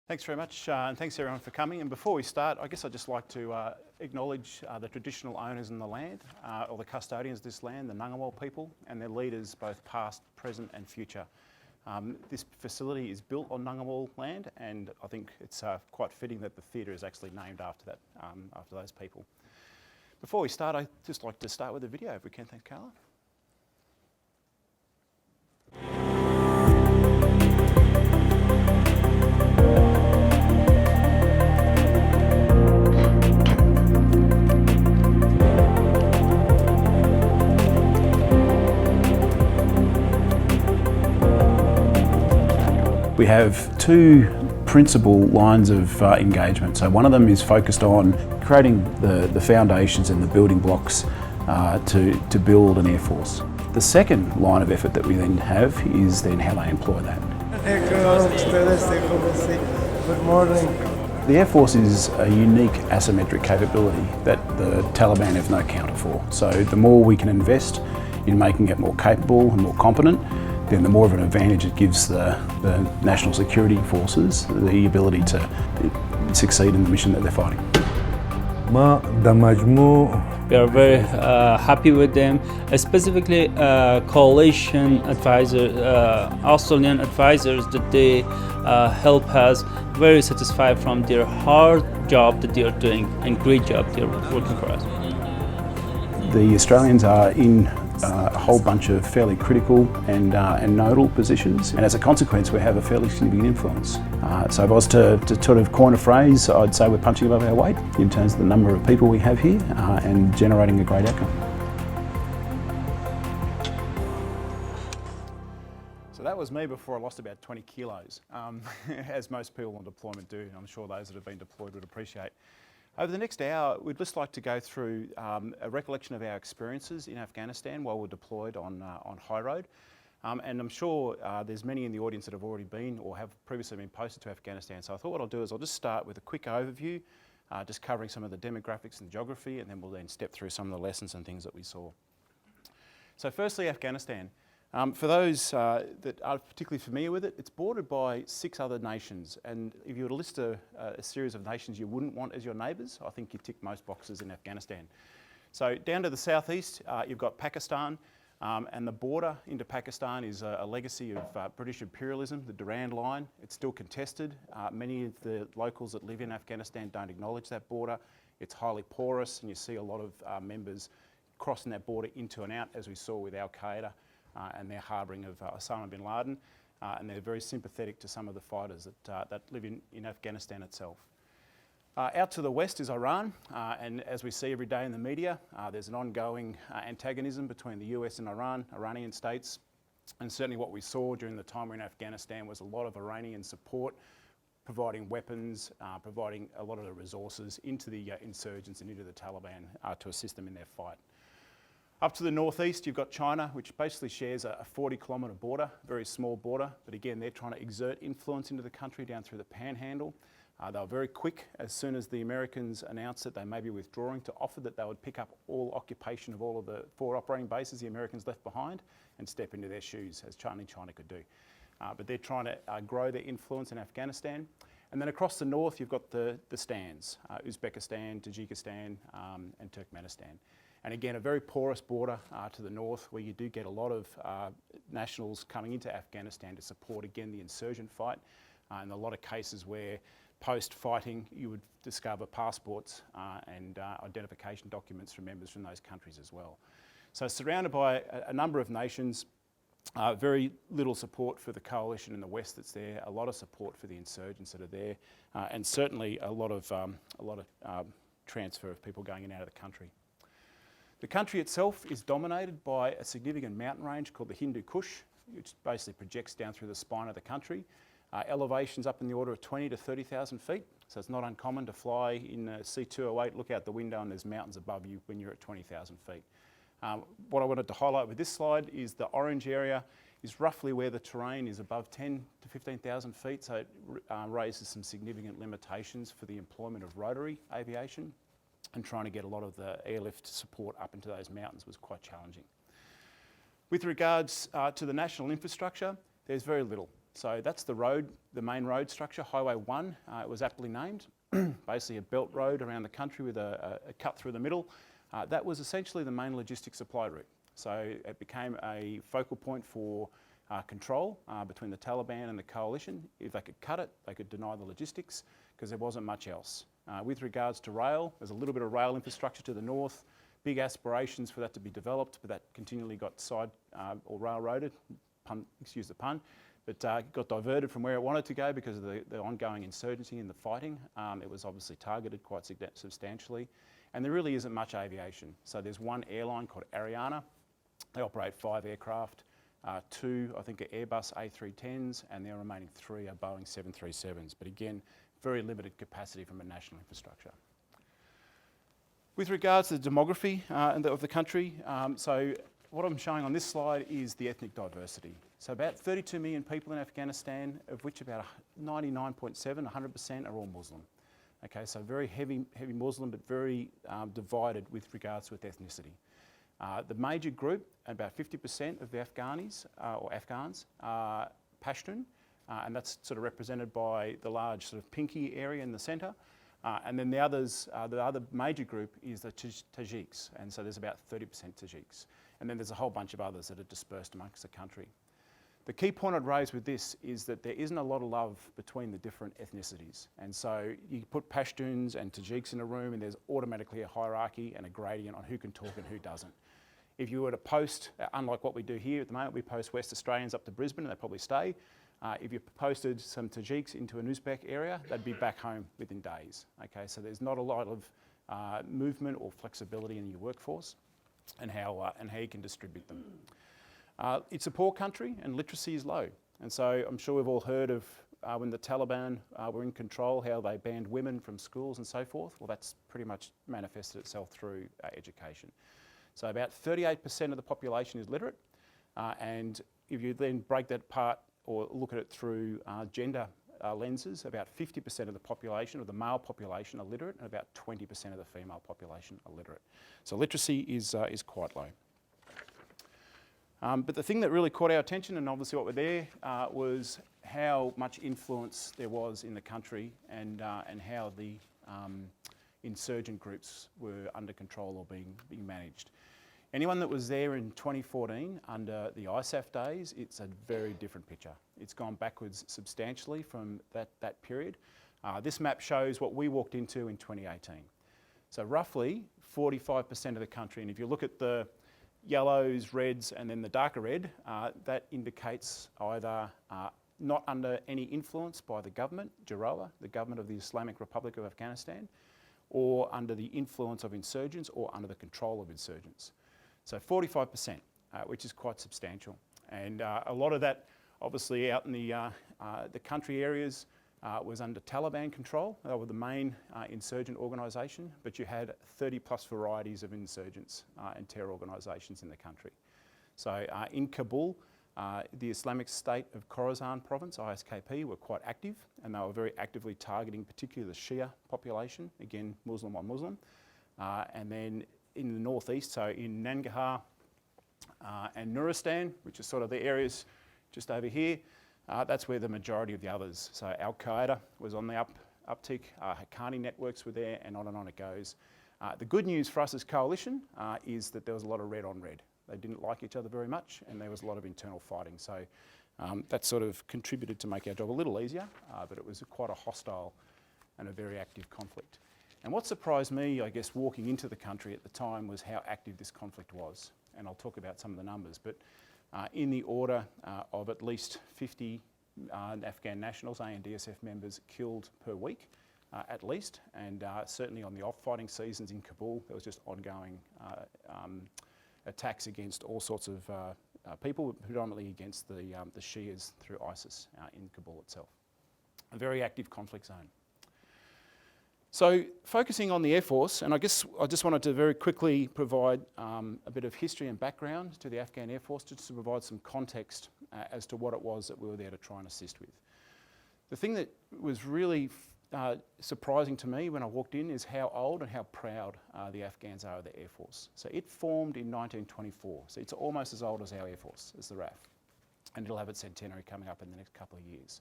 Thanks very much, and thanks everyone for coming. And before we start, I guess I'd just like to acknowledge the traditional owners in the land, or the custodians of this land, the Ngunnawal people, and their leaders, both past, present and future. This facility is built on Ngunnawal land, and I think it's quite fitting that the theatre is actually named after that, after those people. Before we start, I'd just like to start with a video, if we can. Thanks, Kaela. We have two principal lines of engagement. So one of them is focused on creating the foundations and the building blocks to build an Air Force. The second line of effort that we then have is then how they employ that. Good morning. The Air Force is a unique asymmetric capability that the Taliban have no counter for. So the more we can invest in making it more capable and more competent, then the more of an advantage it gives the national security forces the ability to succeed in the mission that they're fighting. We are very happy with them, specifically coalition advisors, Australian advisors that they help us, very satisfied from their hard job that they are doing and great job they are working for us. The Australians are in a whole bunch of fairly critical and nodal positions, and as a consequence we have a fairly significant influence. So if I was to sort of coin a phrase, I'd say we're punching above our weight in terms of the number of people we have here and generating a great outcome. So that was me before I lost about 20 kilos, as most people on deployment do, and I'm sure those that have been deployed would appreciate. Over the next hour, we'd just like to go through a recollection of our experiences in Afghanistan while we're deployed on high road. And I'm sure there's many in the audience that have already been or have previously been posted to Afghanistan. So I thought what I'll do is I'll just start with a quick overview, just covering some of the demographics and geography, and then we'll then step through some of the lessons and things that we saw. So firstly, Afghanistan. For those that are particularly familiar with it, it's bordered by 6 other nations, and if you were to list a series of nations you wouldn't want as your neighbours, I think you tick most boxes in Afghanistan. So down to the southeast, you've got Pakistan, and the border into Pakistan is a legacy of British imperialism, the Durand Line. It's still contested. Many of the locals that live in Afghanistan don't acknowledge that border. It's highly porous, and you see a lot of members crossing that border into and out, as we saw with Al-Qaeda. And their harbouring of Osama bin Laden, and they're very sympathetic to some of the fighters that live in Afghanistan itself. Out to the west is Iran, and as we see every day in the media, there's an ongoing antagonism between the US and Iranian states, and certainly what we saw during the time we were in Afghanistan was a lot of Iranian support, providing weapons, providing a lot of the resources into the insurgents and into the Taliban to assist them in their fight. Up to the northeast, you've got China, which basically shares a 40-kilometre border, very small border, but again, they're trying to exert influence into the country down through the Panhandle. They were very quick, as soon as the Americans announced that they may be withdrawing, to offer that they would pick up all occupation of all of the 4 operating bases the Americans left behind and step into their shoes, as China could do. But they're trying to grow their influence in Afghanistan. And then across the north, you've got the stands, Uzbekistan, Tajikistan, and Turkmenistan. And again, a very porous border to the north, where you do get a lot of nationals coming into Afghanistan to support, again, the insurgent fight. In a lot of cases where post-fighting you would discover passports and identification documents from members from those countries as well. So surrounded by a number of nations, very little support for the coalition in the west that's there, a lot of support for the insurgents that are there, and certainly a lot of transfer of people going in and out of the country. The country itself is dominated by a significant mountain range called the Hindu Kush, which basically projects down through the spine of the country. Elevations up in the order of 20 to 30,000 feet, so it's not uncommon to fly in C208, look out the window and there's mountains above you when you're at 20,000 feet. What I wanted to highlight with this slide is the orange area is roughly where the terrain is above 10 to 15,000 feet, so it raises some significant limitations for the employment of rotary aviation, and trying to get a lot of the airlift support up into those mountains was quite challenging. With regards to the national infrastructure, there's very little. So that's the road, the main road structure, Highway 1. It was aptly named, basically a belt road around the country with a cut through the middle. That was essentially the main logistics supply route. So it became a focal point for control between the Taliban and the coalition. If they could cut it, they could deny the logistics because there wasn't much else. With regards to rail, there's a little bit of rail infrastructure to the north, big aspirations for that to be developed, but that continually got or railroaded, excuse the pun, but got diverted from where it wanted to go because of the ongoing insurgency and the fighting. It was obviously targeted quite substantially, and there really isn't much aviation. So there's one airline called Ariana. They operate 5 aircraft, 2 I think are Airbus A310s, and the remaining 3 are Boeing 737s. But again, very limited capacity from a national infrastructure. With regards to the demography of the country, so what I'm showing on this slide is the ethnic diversity. So about 32 million people in Afghanistan, of which about 99.7, 100% are all Muslim. Okay, so very heavy Muslim, but very divided with regards to its ethnicity. The major group, about 50% of the Afghans are Pashtun, and that's sort of represented by the large sort of pinky area in the centre. And then the other major group is the Tajiks, and so there's about 30% Tajiks. And then there's a whole bunch of others that are dispersed amongst the country. The key point I'd raise with this is that there isn't a lot of love between the different ethnicities. And so you put Pashtuns and Tajiks in a room and there's automatically a hierarchy and a gradient on who can talk and who doesn't. If you were to post, unlike what we do here at the moment, we post West Australians up to Brisbane and they probably stay. If you posted some Tajiks into an Uzbek area, they'd be back home within days. Okay, so there's not a lot of movement or flexibility in your workforce and how you can distribute them. It's a poor country and literacy is low. And so I'm sure we've all heard of when the Taliban were in control, how they banned women from schools and so forth. Well, that's pretty much manifested itself through education. So about 38% of the population is literate. And if you then break that apart or look at it through gender lenses, about 50% of the population, or the male population, are literate, and about 20% of the female population are literate. So literacy is quite low. But the thing that really caught our attention, and obviously what we're there, was how much influence there was in the country and how the insurgent groups were under control or being managed. Anyone that was there in 2014 under the ISAF days, it's a very different picture. It's gone backwards substantially from that period. This map shows what we walked into in 2018. So roughly 45% of the country, and if you look at the yellows, reds, and then the darker red, that indicates either not under any influence by the government, JAROA, the government of the Islamic Republic of Afghanistan, or under the influence of insurgents or under the control of insurgents. So 45%, which is quite substantial. And a lot of that, obviously out in the country areas, was under Taliban control. They were the main insurgent organisation, but you had 30 plus varieties of insurgents and terror organisations in the country. So in Kabul, the Islamic State of Khorasan province, ISKP, were quite active, and they were very actively targeting particularly the Shia population, again, Muslim on Muslim. And then in the northeast, so in Nangarhar and Nuristan, which is sort of the areas just over here, that's where the majority of the others. So Al-Qaeda was on the uptick, Haqqani networks were there, and on it goes. The good news for us as coalition is that there was a lot of red on red. They didn't like each other very much, and there was a lot of internal fighting. So that sort of contributed to make our job a little easier, but it was quite a hostile and a very active conflict. And what surprised me, I guess, walking into the country at the time was how active this conflict was. And I'll talk about some of the numbers, but in the order of at least 50 Afghan nationals, ANDSF members, killed per week, at least. And certainly on the off-fighting seasons in Kabul, there was just ongoing attacks against all sorts of people, predominantly against the Shias through ISIS in Kabul itself. A very active conflict zone. So focusing on the Air Force, and I guess I just wanted to very quickly provide a bit of history and background to the Afghan Air Force, just to provide some context as to what it was that we were there to try and assist with. The thing that was really surprising to me when I walked in is how old and how proud the Afghans are of the Air Force. So it formed in 1924, so it's almost as old as our Air Force, as the RAF. and it'll have its centenary coming up in the next couple of years.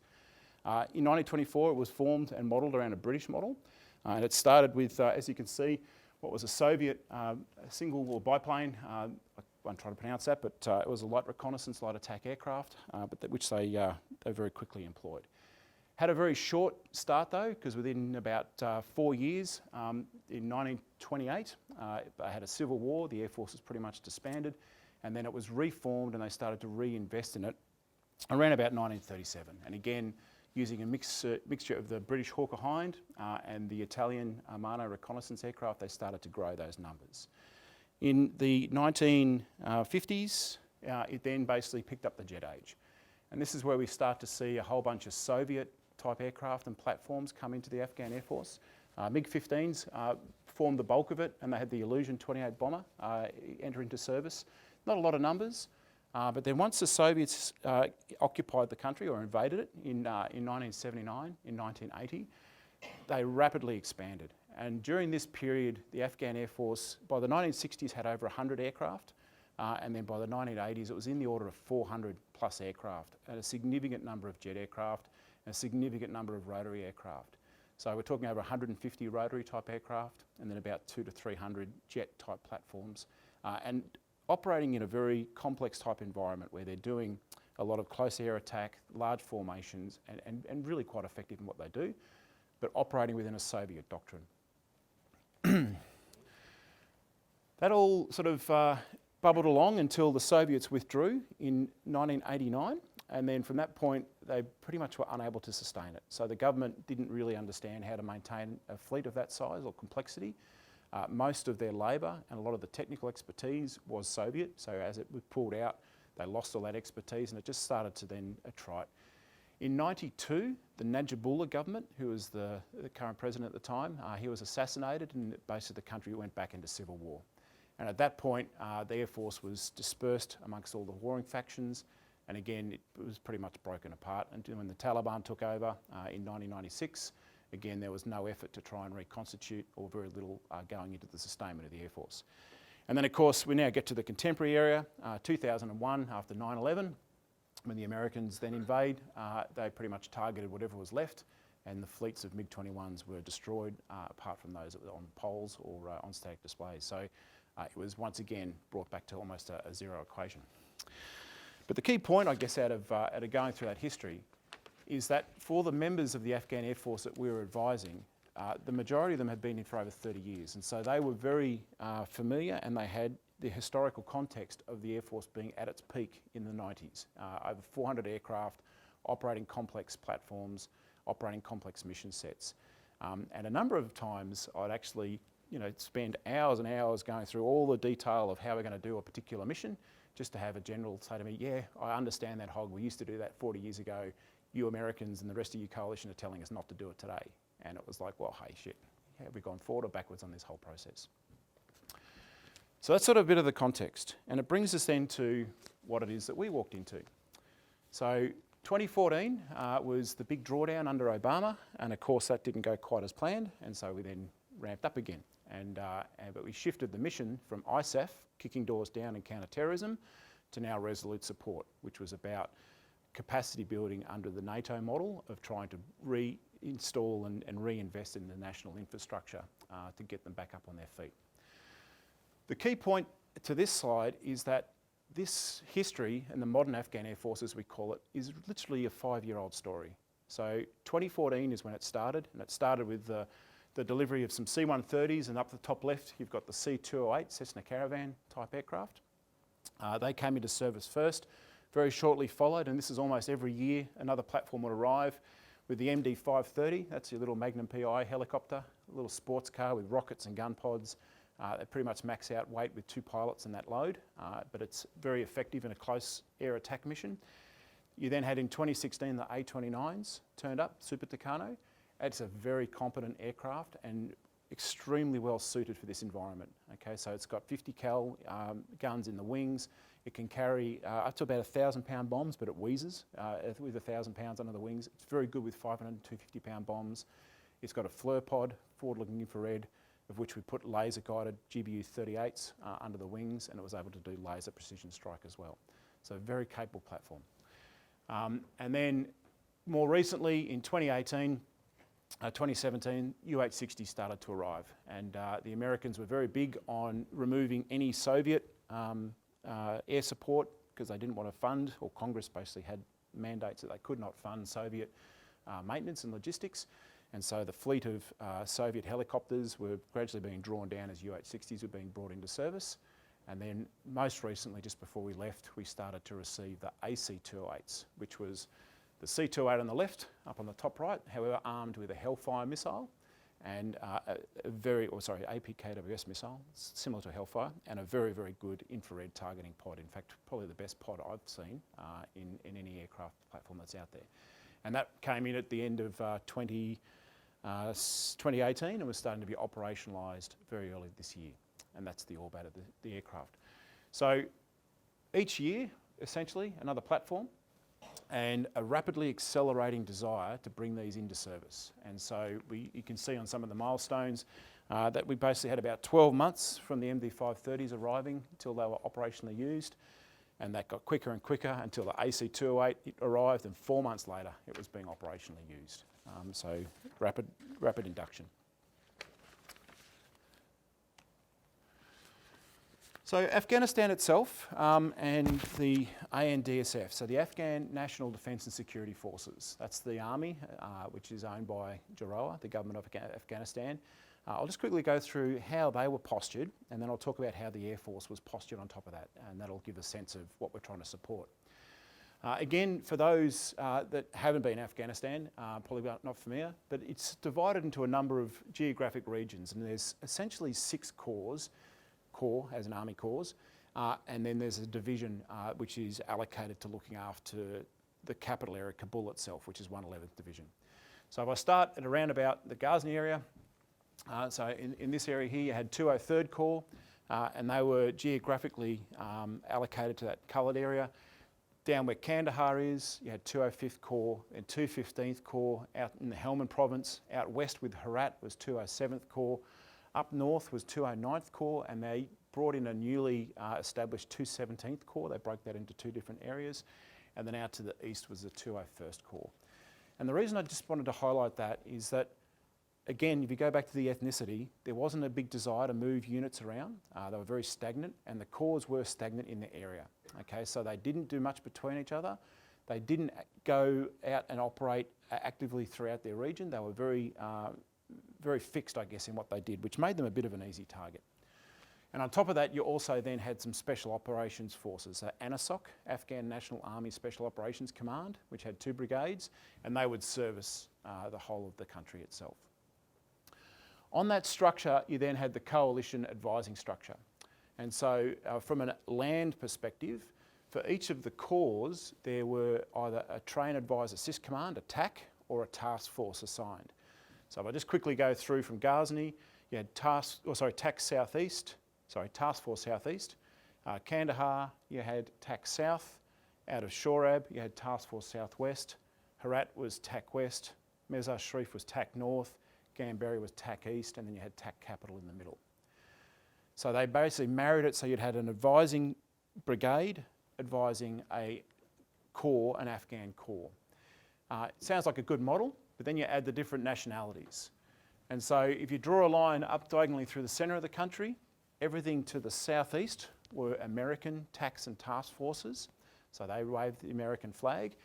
In 1924, it was formed and modelled around a British model, and it started with, as you can see, what was a Soviet single or biplane. I won't try to pronounce that, but it was a light reconnaissance, light attack aircraft, which they very quickly employed. Had a very short start though, because within about 4 years, in 1928, they had a civil war. The Air Force was pretty much disbanded, and then it was reformed, and they started to reinvest in it around about 1937. And again, using a mixture of the British Hawker Hind and the Italian Armano reconnaissance aircraft, they started to grow those numbers. In the 1950s, it then basically picked up the jet age. And this is where we start to see a whole bunch of Soviet-type aircraft and platforms come into the Afghan Air Force. MiG-15s formed the bulk of it, and they had the Illusion 28 bomber enter into service. Not a lot of numbers. But then once the Soviets occupied the country or invaded it in 1979, in 1980, they rapidly expanded. And during this period, the Afghan Air Force, by the 1960s, had over 100 aircraft. And then by the 1980s, it was in the order of 400 plus aircraft, and a significant number of jet aircraft, and a significant number of rotary aircraft. So we're talking over 150 rotary type aircraft, and then about 200 to 300 jet type platforms. And operating in a very complex type environment where they're doing a lot of close air attack, large formations, and really quite effective in what they do, but operating within a Soviet doctrine. That all sort of bubbled along until the Soviets withdrew in 1989, and then from that point they pretty much were unable to sustain it. So the government didn't really understand how to maintain a fleet of that size or complexity. Most of their labour and a lot of the technical expertise was Soviet, so as it was pulled out, they lost all that expertise, and it just started to then attrite. In '92, the Najibullah government, who was the current president at the time, he was assassinated, and basically the country went back into civil war. And at that point, the Air Force was dispersed amongst all the warring factions, and again, it was pretty much broken apart. And when the Taliban took over in 1996, again, there was no effort to try and reconstitute, or very little going into the sustainment of the Air Force. And then, of course, we now get to the contemporary era, 2001, after 9/11, when the Americans then invade, they pretty much targeted whatever was left, and the fleets of MiG-21s were destroyed, apart from those that were on poles or on static displays. So it was once again brought back to almost a zero equation. But the key point, I guess, out of going through that history is that for the members of the Afghan Air Force that we were advising, the majority of them had been in for over 30 years. And so they were very familiar, and they had the historical context of the Air Force being at its peak in the 90s. Over 400 aircraft, operating complex platforms, operating complex mission sets. And a number of times I'd actually spend hours and hours going through all the detail of how we're going to do a particular mission, just to have a general say to me, yeah, I understand that, Hog, we used to do that 40 years ago. You Americans and the rest of your coalition are telling us not to do it today. And it was like, well, hey, shit, have we gone forward or backwards on this whole process? So that's sort of a bit of the context. And it brings us then to what it is that we walked into. So 2014 was the big drawdown under Obama. And of course, that didn't go quite as planned. And so we then ramped up again. But we shifted the mission from ISAF, kicking doors down and counter-terrorism, to now resolute support, which was about capacity building under the NATO model of trying to reinstall and reinvest in the national infrastructure to get them back up on their feet. The key point to this slide is that this history, and the modern Afghan Air Force as we call it, is literally a 5-year-old story. So 2014 is when it started, and it started with the delivery of some C-130s, and up the top left you've got the C-208 Cessna Caravan type aircraft. They came into service first, very shortly followed, and this is almost every year another platform would arrive with the MD-530. That's your little Magnum PI helicopter, a little sports car with rockets and gun pods. They pretty much max out weight with 2 pilots and that load, but it's very effective in a close air attack mission. You then had in 2016 the A-29s turned up, Super Tucano. It's a very competent aircraft and extremely well suited for this environment. Okay, so it's got 50 cal guns in the wings. It can carry up to about 1,000-pound bombs, but it wheezes with 1,000 pounds under the wings. It's very good with 500 and 250-pound bombs. It's got a FLIR pod, forward-looking infrared, of which we put laser-guided GBU-38s under the wings, and it was able to do laser precision strike as well. So a very capable platform. And then more recently in 2018, 2017, UH-60 started to arrive, and the Americans were very big on removing any Soviet air support because they didn't want to fund, or Congress basically had mandates that they could not fund Soviet maintenance and logistics. And so the fleet of Soviet helicopters were gradually being drawn down as UH-60s were being brought into service. And then most recently, just before we left, we started to receive the AC-208s, which was the C-208 on the left, up on the top right, however armed with a Hellfire missile and APKWS missile, similar to Hellfire, and a very, very good infrared targeting pod. In fact, probably the best pod I've seen in any aircraft platform that's out there. And that came in at the end of 2018 and was starting to be operationalised very early this year. And that's the orbit of the aircraft. So each year, essentially, another platform and a rapidly accelerating desire to bring these into service. And so you can see on some of the milestones that we basically had about 12 months from the MD-530s arriving until they were operationally used. And that got quicker and quicker until the AC-208 arrived, and 4 months later it was being operationally used. So rapid induction. So Afghanistan itself and the ANDSF, so the Afghan National Defence and Security Forces, that's the army which is owned by Jaroa, the government of Afghanistan. I'll just quickly go through how they were postured, and then I'll talk about how the Air Force was postured on top of that, and that'll give a sense of what we're trying to support. Again, for those that haven't been in Afghanistan, probably not familiar, but it's divided into a number of geographic regions, and there's essentially 6 corps as an army corps, and then there's a division which is allocated to looking after the capital area, Kabul itself, which is 111th Division. So if I start at around about the Ghazni area, so in this area here you had 203rd Corps, and they were geographically allocated to that coloured area. Down where Kandahar is, you had 205th Corps and 215th Corps out in the Helmand province. Out west with Herat was 207th Corps. Up north was 209th Corps, and they brought in a newly established 217th Corps. They broke that into 2 different areas. And then out to the east was the 201st Corps. And the reason I just wanted to highlight that is that, again, if you go back to the ethnicity, there wasn't a big desire to move units around. They were very stagnant, and the corps were stagnant in the area. Okay, so they didn't do much between each other. They didn't go out and operate actively throughout their region. They were very fixed, I guess, in what they did, which made them a bit of an easy target. And on top of that, you also then had some special operations forces, ANDSF, Afghan National Army Special Operations Command, which had 2 brigades, and they would service the whole of the country itself. On that structure, you then had the coalition advising structure. And so from a land perspective, for each of the corps, there were either a Train Advise Assist Command, a TAAC, or a task force assigned. So if I just quickly go through from Ghazni, you had Task Force Southeast. Kandahar, you had TAAC South. Out of Shorab, you had Task Force Southwest. Herat was TAAC West. Mazar Sharif was TAAC North. Gambari was TAAC East, and then you had TAAC Capital in the middle. So they basically married it so you'd had an advising brigade advising a corps, an Afghan corps. It sounds like a good model, but then you add the different nationalities. And so if you draw a line up diagonally through the centre of the country, everything to the southeast were American TAACs and task forces, so they waved the American flag.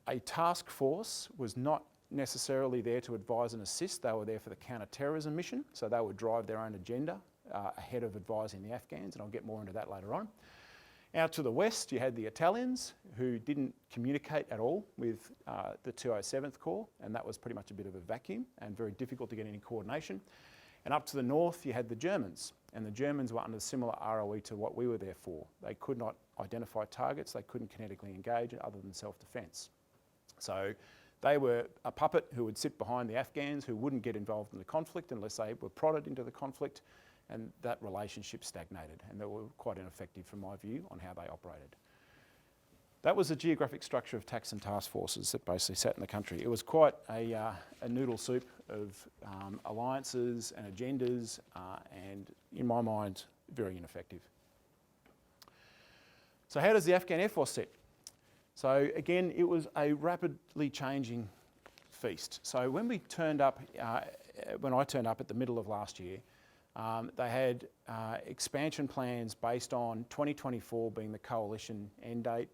A task force was not necessarily there to advise and assist, they were there for the counter-terrorism mission, so they would drive their own agenda ahead of advising the Afghans, and I'll get more into that later on. Out to the west, you had the Italians, who didn't communicate at all with the 207th Corps, and that was pretty much a bit of a vacuum and very difficult to get any coordination. And up to the north, you had the Germans, and the Germans were under similar ROE to what we were there for. They could not identify targets, they couldn't kinetically engage other than self-defence. So they were a puppet who would sit behind the Afghans, who wouldn't get involved in the conflict unless they were prodded into the conflict, and that relationship stagnated, and they were quite ineffective from my view on how they operated. That was the geographic structure of TAACs and task forces that basically sat in the country. It was quite a noodle soup of alliances and agendas, and in my mind, very ineffective. So how does the Afghan Air Force sit? So again, it was a rapidly changing feast. So when we turned up, when I turned up at the middle of last year, they had expansion plans based on 2024 being the coalition end date.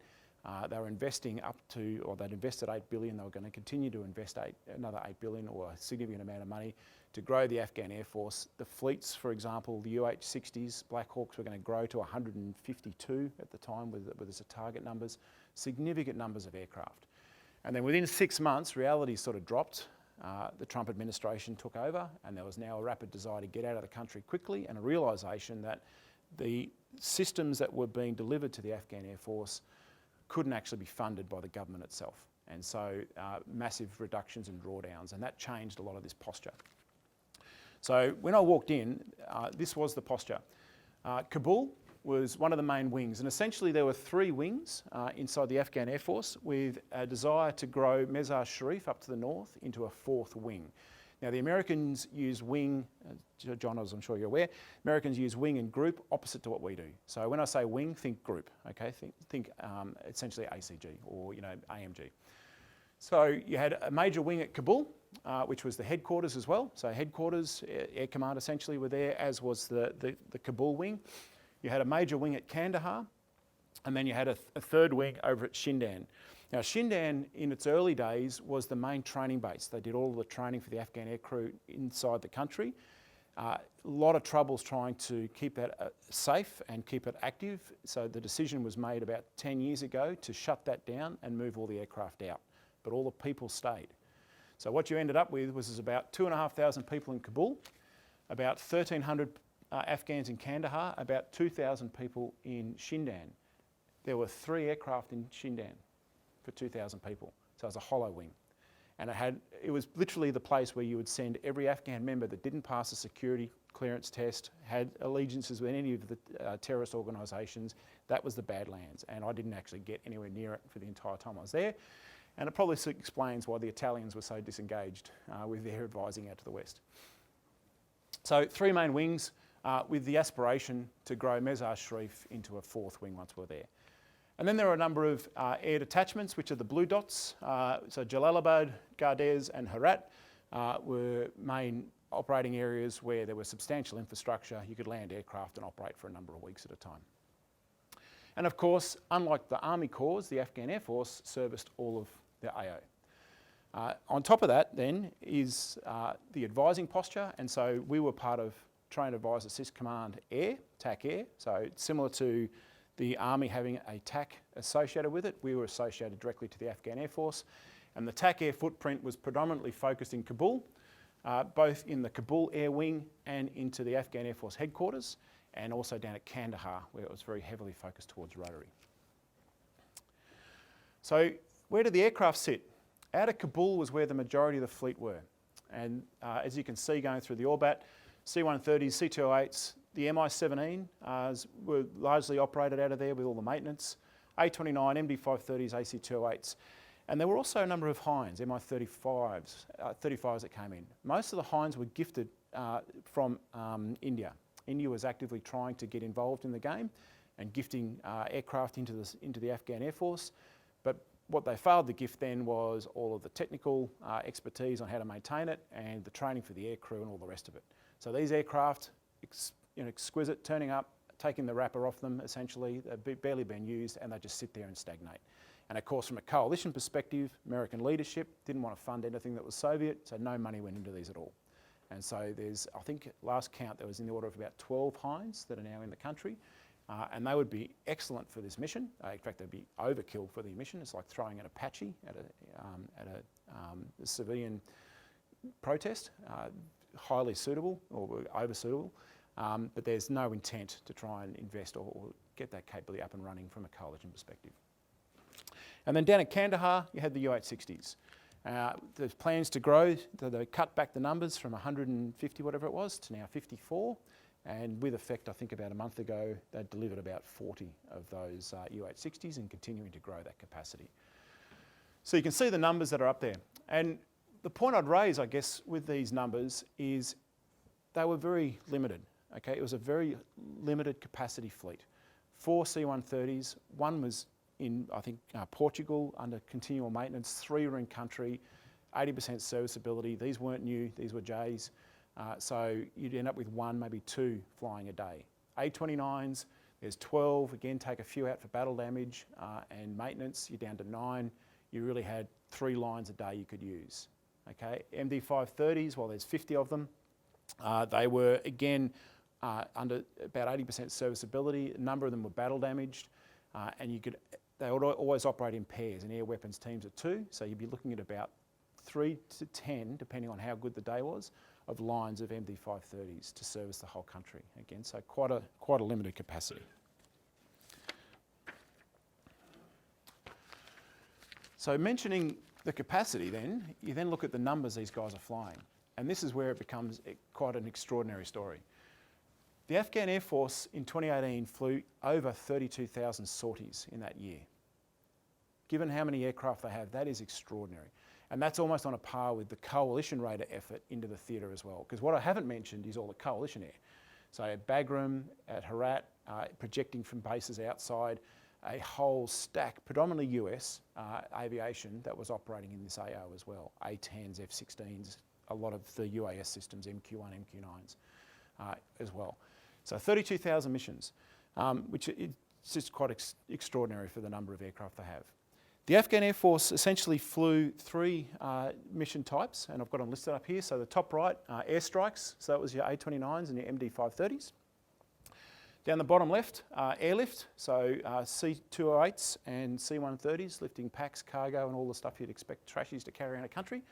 They were investing up to, or they'd invested $8 billion. They were going to continue to invest another $8 billion, or a significant amount of money, to grow the Afghan Air Force. The fleets, for example, the UH-60s, Black Hawks, were going to grow to 152 at the time with the target numbers, significant numbers of aircraft. And then within 6 months, reality sort of dropped. The Trump administration took over, and there was now a rapid desire to get out of the country quickly, and a realisation that the systems that were being delivered to the Afghan Air Force couldn't actually be funded by the government itself. And so massive reductions and drawdowns, and that changed a lot of this posture. So when I walked in, this was the posture. Kabul was one of the main wings, and essentially there were 3 wings inside the Afghan Air Force, with a desire to grow Mazar Sharif up to the north into a 4th wing. Now the Americans use wing, John, as I'm sure you're aware, Americans use wing and group opposite to what we do. So when I say wing, think group, okay? Think essentially ACG or AMG. So you had a major wing at Kabul, which was the headquarters as well. So headquarters, Air Command essentially were there, as was the Kabul wing. You had a major wing at Kandahar, and then you had a 3rd wing over at Shindan. Now Shindan, in its early days, was the main training base. They did all of the training for the Afghan air crew inside the country. A lot of troubles trying to keep that safe and keep it active. So the decision was made about 10 years ago to shut that down and move all the aircraft out. But all the people stayed. So what you ended up with was about 2,500 people in Kabul, about 1,300 Afghans in Kandahar, about 2,000 people in Shindan. There were 3 aircraft in Shindan for 2,000 people. So it was a hollow wing. And it was literally the place where you would send every Afghan member that didn't pass a security clearance test, had allegiances with any of the terrorist organisations. That was the Badlands, and I didn't actually get anywhere near it for the entire time I was there. And it probably explains why the Italians were so disengaged with their advising out to the west. So 3 main wings with the aspiration to grow Mazar Sharif into a 4th wing once we're there. And then there are a number of air detachments, which are the blue dots. So Jalalabad, Gardez and Herat were main operating areas where there was substantial infrastructure. You could land aircraft and operate for a number of weeks at a time. And of course, unlike the Army Corps, the Afghan Air Force serviced all of the AO. On top of that then is the advising posture, and so we were part of Train Advise Assist Command Air, TAAC-Air, so similar to the Army having a TAC associated with it, we were associated directly to the Afghan Air Force, and the TAAC-Air footprint was predominantly focused in Kabul, both in the Kabul Air Wing and into the Afghan Air Force headquarters, and also down at Kandahar, where it was very heavily focused towards rotary. So where did the aircraft sit? Out of Kabul was where the majority of the fleet were. And as you can see going through the Orbat, C-130s, C-208s, the Mi-17s were largely operated out of there with all the maintenance, A-29, MD-530s, AC-208s. And there were also a number of Hinds, Mi-35s, 35s that came in. Most of the Hinds were gifted from India. India was actively trying to get involved in the game and gifting aircraft into the Afghan Air Force. But what they failed to gift then was all of the technical expertise on how to maintain it and the training for the air crew and all the rest of it. So these aircraft, exquisite, turning up, taking the wrapper off them essentially, they've barely been used, and they just sit there and stagnate. And of course, from a coalition perspective, American leadership didn't want to fund anything that was Soviet, so no money went into these at all. And so there's, I think last count, there was in the order of about 12 Hinds that are now in the country, and they would be excellent for this mission. In fact, they'd be overkill for the mission. It's like throwing an Apache at a civilian protest. Highly suitable, or over suitable, but there's no intent to try and invest or get that capability up and running from a coalition perspective. And then down at Kandahar, you had the UH-60s. There's plans to grow, they cut back the numbers from 150, whatever it was, to now 54. And with effect, I think about a month ago, they delivered about 40 of those UH-60s and continuing to grow that capacity. So you can see the numbers that are up there. And the point I'd raise, I guess, with these numbers is they were very limited. Okay, it was a very limited capacity fleet. 4 C-130s, one was in, I think, Portugal under continual maintenance. 3 were in country, 80% serviceability. These weren't new, these were J's. So you'd end up with 1, maybe 2 flying a day. A29s, there's 12, again, take a few out for battle damage and maintenance, you're down to 9. You really had 3 lines a day you could use. Okay, MD530s, well, there's 50 of them. They were, again, under about 80% serviceability. A number of them were battle damaged, and they would always operate in pairs, and air weapons teams of 2, so you'd be looking at about 3 to 10, depending on how good the day was, of lines of MD530s to service the whole country. Again, so quite a limited capacity. So mentioning the capacity then, you then look at the numbers these guys are flying. And this is where it becomes quite an extraordinary story. The Afghan Air Force in 2018 flew over 32,000 sorties in that year. Given how many aircraft they have, that is extraordinary. And that's almost on a par with the coalition raider effort into the theatre as well. Because what I haven't mentioned is all the coalition air. So at Bagram, at Herat, projecting from bases outside, a whole stack, predominantly US aviation, that was operating in this AO as well. A-10s, F-16s, a lot of the UAS systems, MQ-1, MQ-9s as well. So 32,000 missions, which is just quite extraordinary for the number of aircraft they have. The Afghan Air Force essentially flew 3 mission types, and I've got them listed up here. So the top right, airstrikes, so that was your A29s and your MD530s. Down the bottom left, airlift, so C208s and C130s, lifting packs, cargo and all the stuff you'd expect trashies to carry around a country.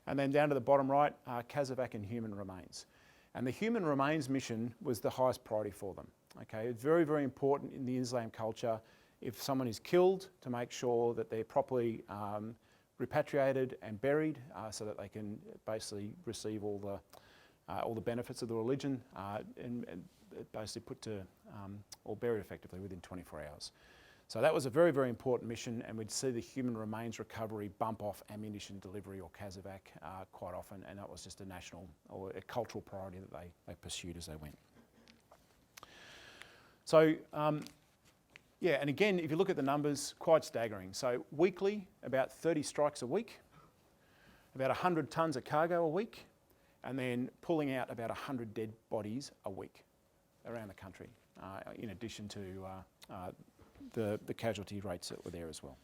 And then down to the bottom right, CASEVAC and human remains. And the human remains mission was the highest priority for them. Okay, it's very, very important in the Islam culture, if someone is killed, to make sure that they're properly repatriated and buried so that they can basically receive all the benefits of the religion and basically put to, or buried effectively within 24 hours. So that was a very, very important mission, and we'd see the human remains recovery bump off ammunition delivery or CASEVAC quite often, and that was just a national or a cultural priority that they pursued as they went. So, yeah, and again, if you look at the numbers, quite staggering. So weekly, about 30 strikes a week, about 100 tonnes of cargo a week, and then pulling out about 100 dead bodies a week around the country, in addition to the casualty rates that were there as well.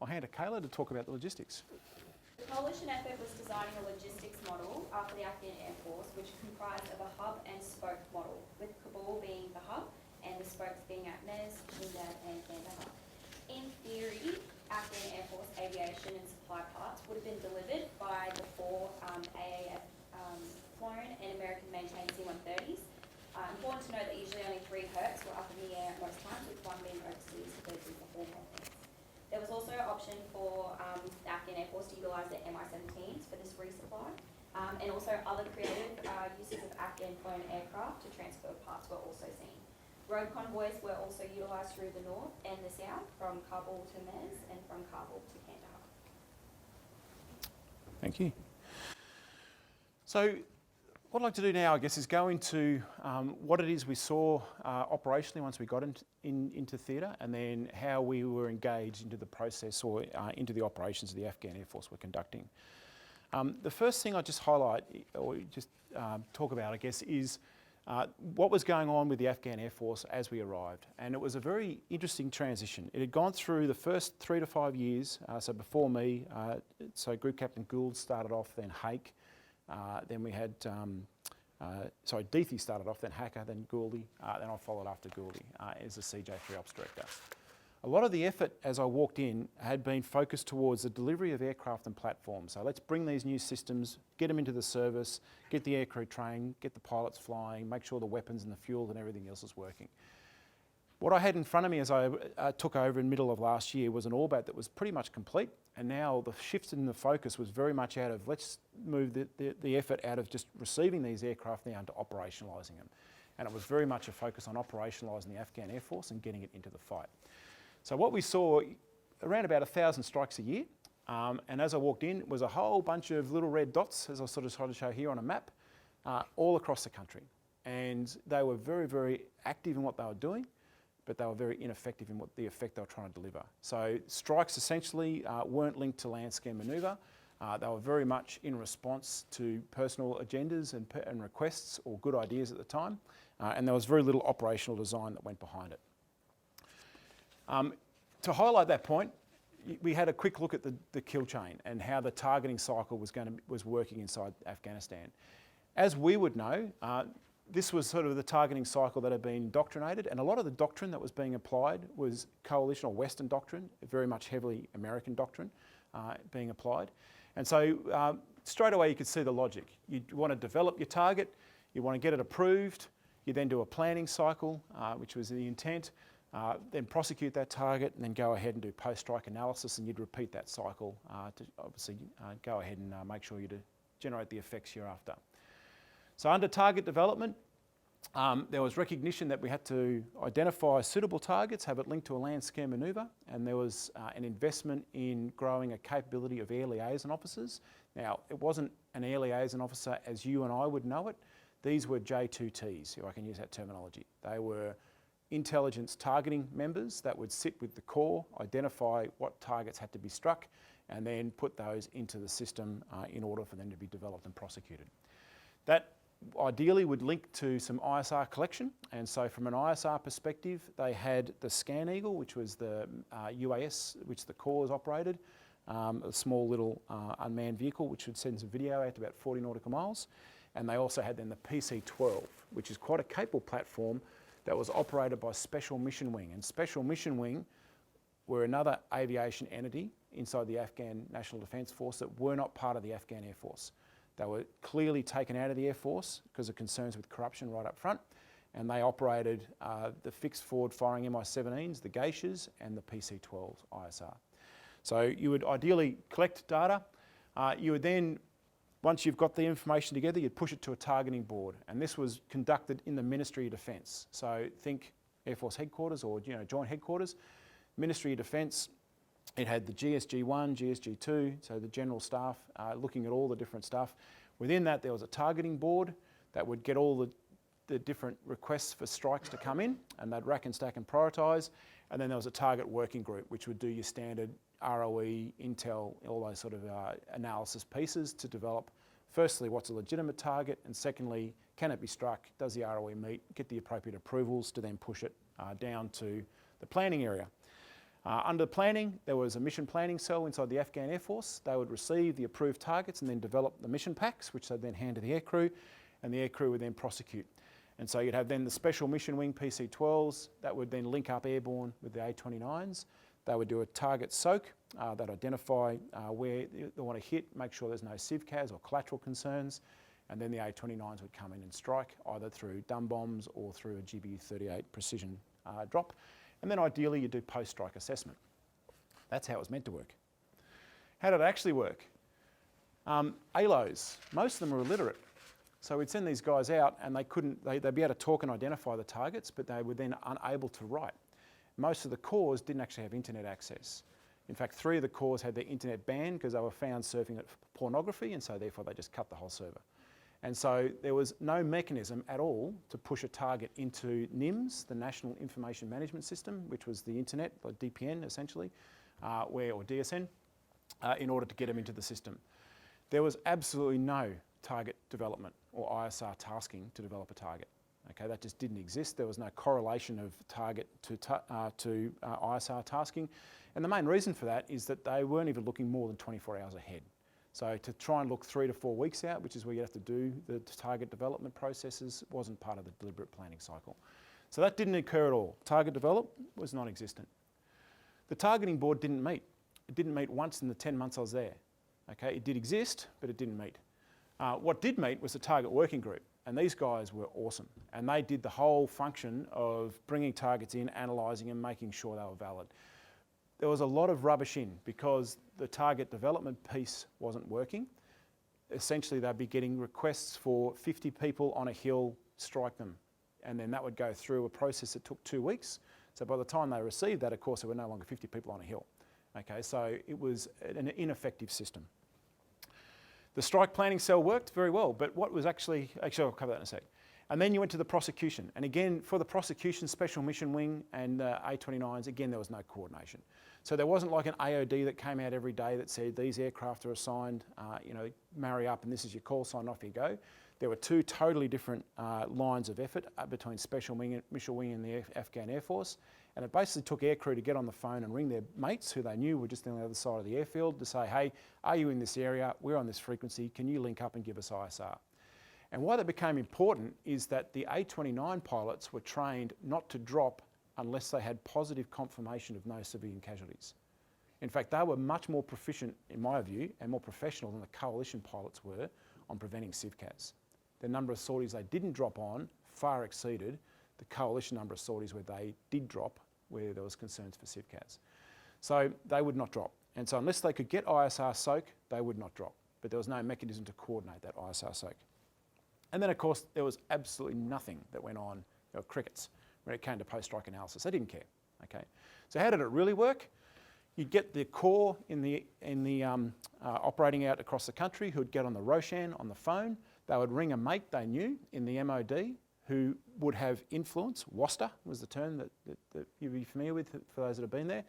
I'll hand to Kaela to talk about the logistics. The coalition effort was designing a logistics model for the Afghan Air Force, which comprised of a hub and spoke model, with Kabul being the hub and the spokes being at Mez, Shindad and Kandahar. In theory, Afghan Air Force aviation and supply parts would have been delivered by the 4 AAF flown and American maintained C-130s. Important to note that usually only 3 Hercs were up in the air most times, with 1 being overseas to go through the whole things. There was also an option for the Afghan Air Force to utilise their Mi-17s for this resupply, and also other creative uses of Afghan flown aircraft to transfer parts were also seen. Road convoys were also utilised through the north and the south, from Kabul to Mez and from Kabul to Kandahar. Thank you. So what I'd like to do now, I guess, is go into what it is we saw operationally once we got into theatre, and then how we were engaged into the process or into the operations of the Afghan Air Force we're conducting. The first thing I just highlight or just talk about, I guess, is what was going on with the Afghan Air Force as we arrived. And it was a very interesting transition. It had gone through the first 3 to 5 years, so before me, so Group Captain Gould started off, then Hake, then we had, Deethy started off, then Hacker, then Gouldy, then I followed after Gouldy as the CJ3 Ops Director. A lot of the effort as I walked in had been focused towards the delivery of aircraft and platforms. So let's bring these new systems, get them into the service, get the aircrew trained, get the pilots flying, make sure the weapons and the fuel and everything else is working. What I had in front of me as I took over in the middle of last year was an AWBAT that was pretty much complete, and now the shift in the focus was very much out of let's move the effort out of just receiving these aircraft now into operationalising them. And it was very much a focus on operationalising the Afghan Air Force and getting it into the fight. So what we saw, around about 1,000 strikes a year, and as I walked in was a whole bunch of little red dots, as I sort of tried to show here on a map, all across the country. And they were very, very active in what they were doing, but they were very ineffective in what the effect they were trying to deliver. So strikes essentially weren't linked to land scan manoeuvre. They were very much in response to personal agendas and requests or good ideas at the time, and there was very little operational design that went behind it. To highlight that point, we had a quick look at the kill chain and how the targeting cycle was working inside Afghanistan. As we would know, this was sort of the targeting cycle that had been indoctrinated, and a lot of the doctrine that was being applied was coalition or Western doctrine, very much heavily American doctrine being applied. And so straight away you could see the logic. You want to develop your target, you want to get it approved, you then do a planning cycle, which was the intent, then prosecute that target, and then go ahead and do post-strike analysis, and you'd repeat that cycle to obviously go ahead and make sure you generate the effects you're after. So under target development, there was recognition that we had to identify suitable targets, have it linked to a land scan manoeuvre, and there was an investment in growing a capability of air liaison officers. Now, it wasn't an air liaison officer as you and I would know it. These were J2Ts, if I can use that terminology. They were intelligence targeting members that would sit with the Corps, identify what targets had to be struck, and then put those into the system in order for them to be developed and prosecuted. That ideally would link to some ISR collection, and so from an ISR perspective, they had the Scan Eagle, which was the UAS which the Corps operated, a small little unmanned vehicle which would send some video out to about 40 nautical miles, and they also had then the PC-12, which is quite a capable platform that was operated by Special Mission Wing, and Special Mission Wing were another aviation entity inside the Afghan National Defence Force that were not part of the Afghan Air Force. They were clearly taken out of the Air Force because of concerns with corruption right up front, and they operated the fixed forward firing Mi-17s, the Geishas, and the PC-12 ISR. So you would ideally collect data. You would then, once you've got the information together, you'd push it to a targeting board, and this was conducted in the Ministry of Defence. So think Air Force headquarters or joint headquarters. Ministry of Defence, it had the GSG-1, GSG-2, so the general staff looking at all the different stuff. Within that, there was a targeting board that would get all the different requests for strikes to come in, and they'd rack and stack and prioritise. And then there was a target working group, which would do your standard ROE, Intel, all those sort of analysis pieces to develop, firstly, what's a legitimate target, and secondly, can it be struck, does the ROE meet, get the appropriate approvals to then push it down to the planning area. Under planning, there was a mission planning cell inside the Afghan Air Force. They would receive the approved targets and then develop the mission packs, which they'd then hand to the aircrew, and the aircrew would then prosecute. And so you'd have then the Special Mission Wing PC-12s that would then link up airborne with the A-29s. They would do a target soak, they'd identify where they want to hit, make sure there's no CIVCAS or collateral concerns, and then the A-29s would come in and strike either through dumb bombs or through a GB-38 precision drop. And then ideally you do post-strike assessment. That's how it was meant to work. How did it actually work? ALOs, most of them were illiterate. So we'd send these guys out and they'd be able to talk and identify the targets, but they were then unable to write. Most of the corps didn't actually have internet access. In fact, 3 of the corps had their internet banned because they were found surfing at pornography, and so therefore they just cut the whole server. And so there was no mechanism at all to push a target into NIMS, the National Information Management System, which was the internet, like DPN essentially, or DSN, in order to get them into the system. There was absolutely no target development or ISR tasking to develop a target. Okay, that just didn't exist. There was no correlation of target to ISR tasking. And the main reason for that is that they weren't even looking more than 24 hours ahead. So to try and look 3 to 4 weeks out, which is where you have to do the target development processes, wasn't part of the deliberate planning cycle. So that didn't occur at all. Target development was non-existent. The targeting board didn't meet. It didn't meet once in the 10 months I was there. Okay, it did exist, but it didn't meet. What did meet was the target working group, and these guys were awesome. And they did the whole function of bringing targets in, analysing and making sure they were valid. There was a lot of rubbish in because the target development piece wasn't working. Essentially, they'd be getting requests for 50 people on a hill, strike them. And then that would go through a process that took 2 weeks. So by the time they received that, of course, there were no longer 50 people on a hill. Okay, so it was an ineffective system. The strike planning cell worked very well, but what was I'll cover that in a sec. And then you went to the prosecution. And again, for the prosecution Special Mission Wing and the A-29s, again, there was no coordination. So there wasn't like an AOD that came out every day that said, these aircraft are assigned, marry up and this is your call sign, off you go. There were two totally different lines of effort between Special Mission Wing and the Afghan Air Force. And it basically took aircrew to get on the phone and ring their mates who they knew were just on the other side of the airfield to say, hey, are you in this area? We're on this frequency. Can you link up and give us ISR? And why that became important is that the A-29 pilots were trained not to drop unless they had positive confirmation of no civilian casualties. In fact, they were much more proficient, in my view, and more professional than the coalition pilots were on preventing CIVCAS. The number of sorties they didn't drop on far exceeded the coalition number of sorties where they did drop, where there was concerns for CIVCAS. So they would not drop. And so unless they could get ISR soak, they would not drop. But there was no mechanism to coordinate that ISR soak. And then, of course, there was absolutely nothing that went on, there were crickets, when it came to post-strike analysis. They didn't care, okay? So how did it really work? You'd get the Corps in the operating out across the country who'd get on the Roshan on the phone. They would ring a mate they knew in the MOD who would have influence. WASTA was the term that you'd be familiar with for those that have been there.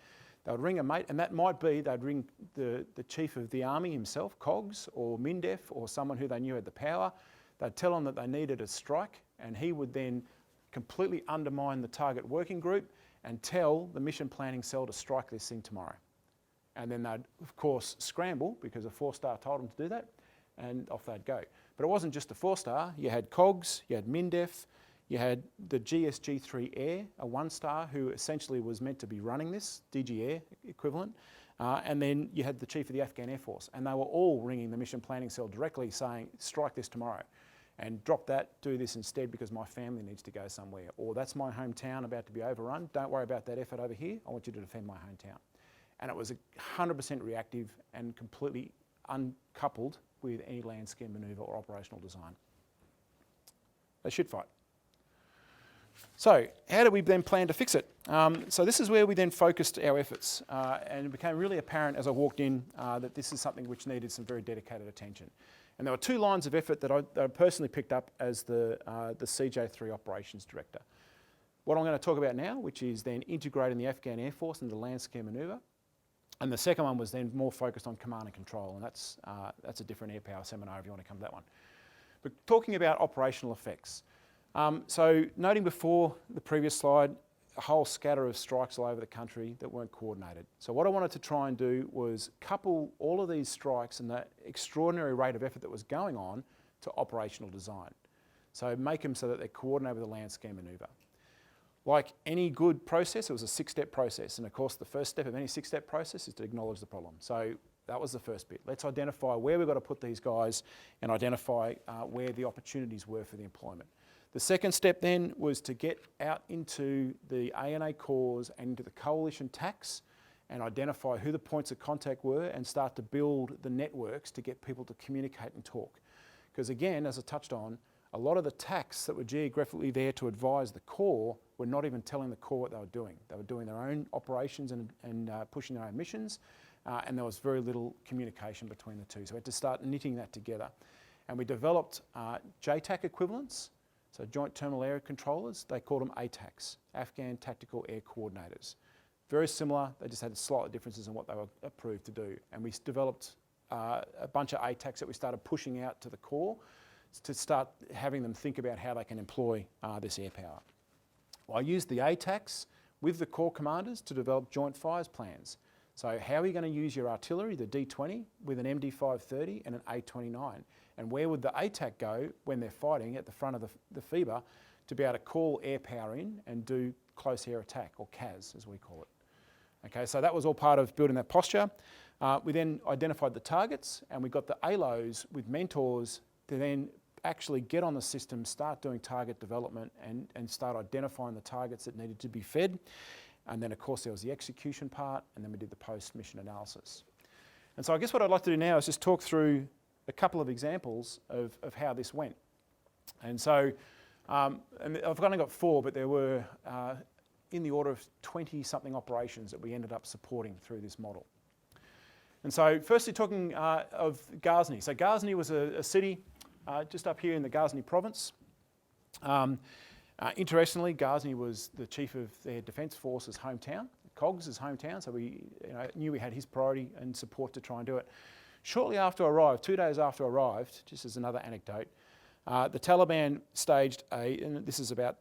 They would ring a mate, and that might be they'd ring the Chief of the Army himself, COGS, or MINDEF, or someone who they knew had the power. They'd tell them that they needed a strike, and he would then completely undermine the target working group and tell the mission planning cell to strike this thing tomorrow. And then they'd, of course, scramble because a 4-star told them to do that, and off they'd go. But it wasn't just a 4-star. You had COGS, you had MINDEF, you had the GSG-3 Air, a 1-star, who essentially was meant to be running this, DG Air equivalent. And then you had the Chief of the Afghan Air Force, and they were all ringing the mission planning cell directly saying, strike this tomorrow. And drop that, do this instead because my family needs to go somewhere. Or that's my hometown about to be overrun. Don't worry about that effort over here. I want you to defend my hometown. And it was 100% reactive and completely uncoupled with any land scheme manoeuvre or operational design. They should fight. So how do we then plan to fix it? So this is where we then focused our efforts. And it became really apparent as I walked in that this is something which needed some very dedicated attention. And there were two lines of effort that I personally picked up as the CJ3 Operations Director. What I'm going to talk about now, which is then integrating the Afghan Air Force into the land scheme manoeuvre. And the second one was then more focused on command and control, and that's a different air power seminar if you want to come to that one. But talking about operational effects. So noting before the previous slide, a whole scatter of strikes all over the country that weren't coordinated. So what I wanted to try and do was couple all of these strikes and the extraordinary rate of effort that was going on to operational design. So make them so that they're coordinated with the land scheme manoeuvre. Like any good process, it was a 6-step process. And of course, the first step of any 6-step process is to acknowledge the problem. So that was the first bit. Let's identify where we've got to put these guys and identify where the opportunities were for the employment. The second step then was to get out into the ANA cores and into the coalition TAACs and identify who the points of contact were and start to build the networks to get people to communicate and talk. Because again, as I touched on, a lot of the TAACs that were geographically there to advise the Corps were not even telling the Corps what they were doing. They were doing their own operations and pushing their own missions, and there was very little communication between the two. So we had to start knitting that together. And we developed JTAC equivalents, so Joint Terminal Area Controllers. They called them ATACs, Afghan Tactical Air Coordinators. Very similar, they just had slight differences in what they were approved to do. And we developed a bunch of ATACs that we started pushing out to the Corps to start having them think about how they can employ this air power. Well, I used the ATACs with the Corps commanders to develop joint fires plans. So how are you going to use your artillery, the D20, with an MD530 and an A29? And where would the ATAC go when they're fighting at the front of the FIBA to be able to call air power in and do close air attack, or CAS as we call it. Okay, so that was all part of building that posture. We then identified the targets, and we got the ALOs with mentors to then actually get on the system, start doing target development and start identifying the targets that needed to be fed. And then of course there was the execution part, and then we did the post-mission analysis. And so I guess what I'd like to do now is just talk through a couple of examples of how this went. And so, and I've only got 4, but there were in the order of 20-something operations that we ended up supporting through this model. And so firstly talking of Ghazni. So Ghazni was a city just up here in the Ghazni province. Interestingly, Ghazni was the chief of their defence force's hometown, COG's hometown, so we knew we had his priority and support to try and do it. Shortly after I arrived, 2 days after I arrived, just as another anecdote, the Taliban staged and this is about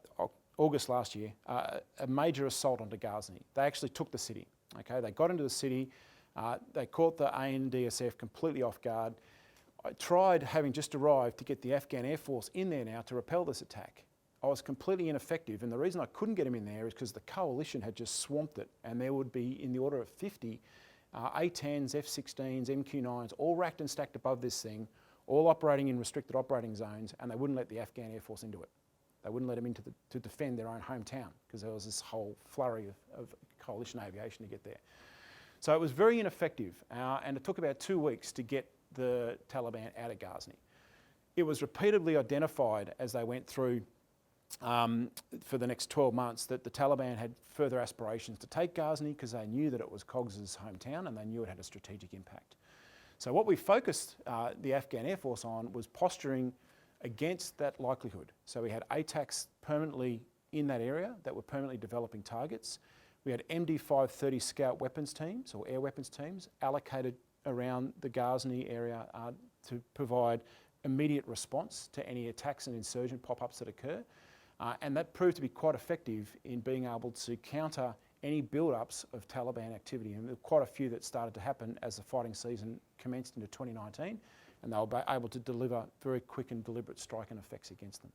August last year, a major assault onto Ghazni. They actually took the city. Okay, they got into the city, they caught the ANDSF completely off guard. I tried, having just arrived, to get the Afghan Air Force in there now to repel this attack. I was completely ineffective, and the reason I couldn't get them in there is because the coalition had just swamped it, and there would be in the order of 50 A-10s, F-16s, MQ-9s, all racked and stacked above this thing, all operating in restricted operating zones, and they wouldn't let the Afghan Air Force into it. They wouldn't let them into to defend their own hometown, because there was this whole flurry of coalition aviation to get there. So it was very ineffective, and it took about 2 weeks to get the Taliban out of Ghazni. It was repeatedly identified as they went through for the next 12 months that the Taliban had further aspirations to take Ghazni because they knew that it was COG's hometown and they knew it had a strategic impact. So what we focused the Afghan Air Force on was posturing against that likelihood. So we had ATACs permanently in that area that were permanently developing targets. We had MD-530 scout weapons teams or air weapons teams allocated around the Ghazni area to provide immediate response to any attacks and insurgent pop-ups that occur. And that proved to be quite effective in being able to counter any build-ups of Taliban activity. And there were quite a few that started to happen as the fighting season commenced into 2019, and they were able to deliver very quick and deliberate striking effects against them.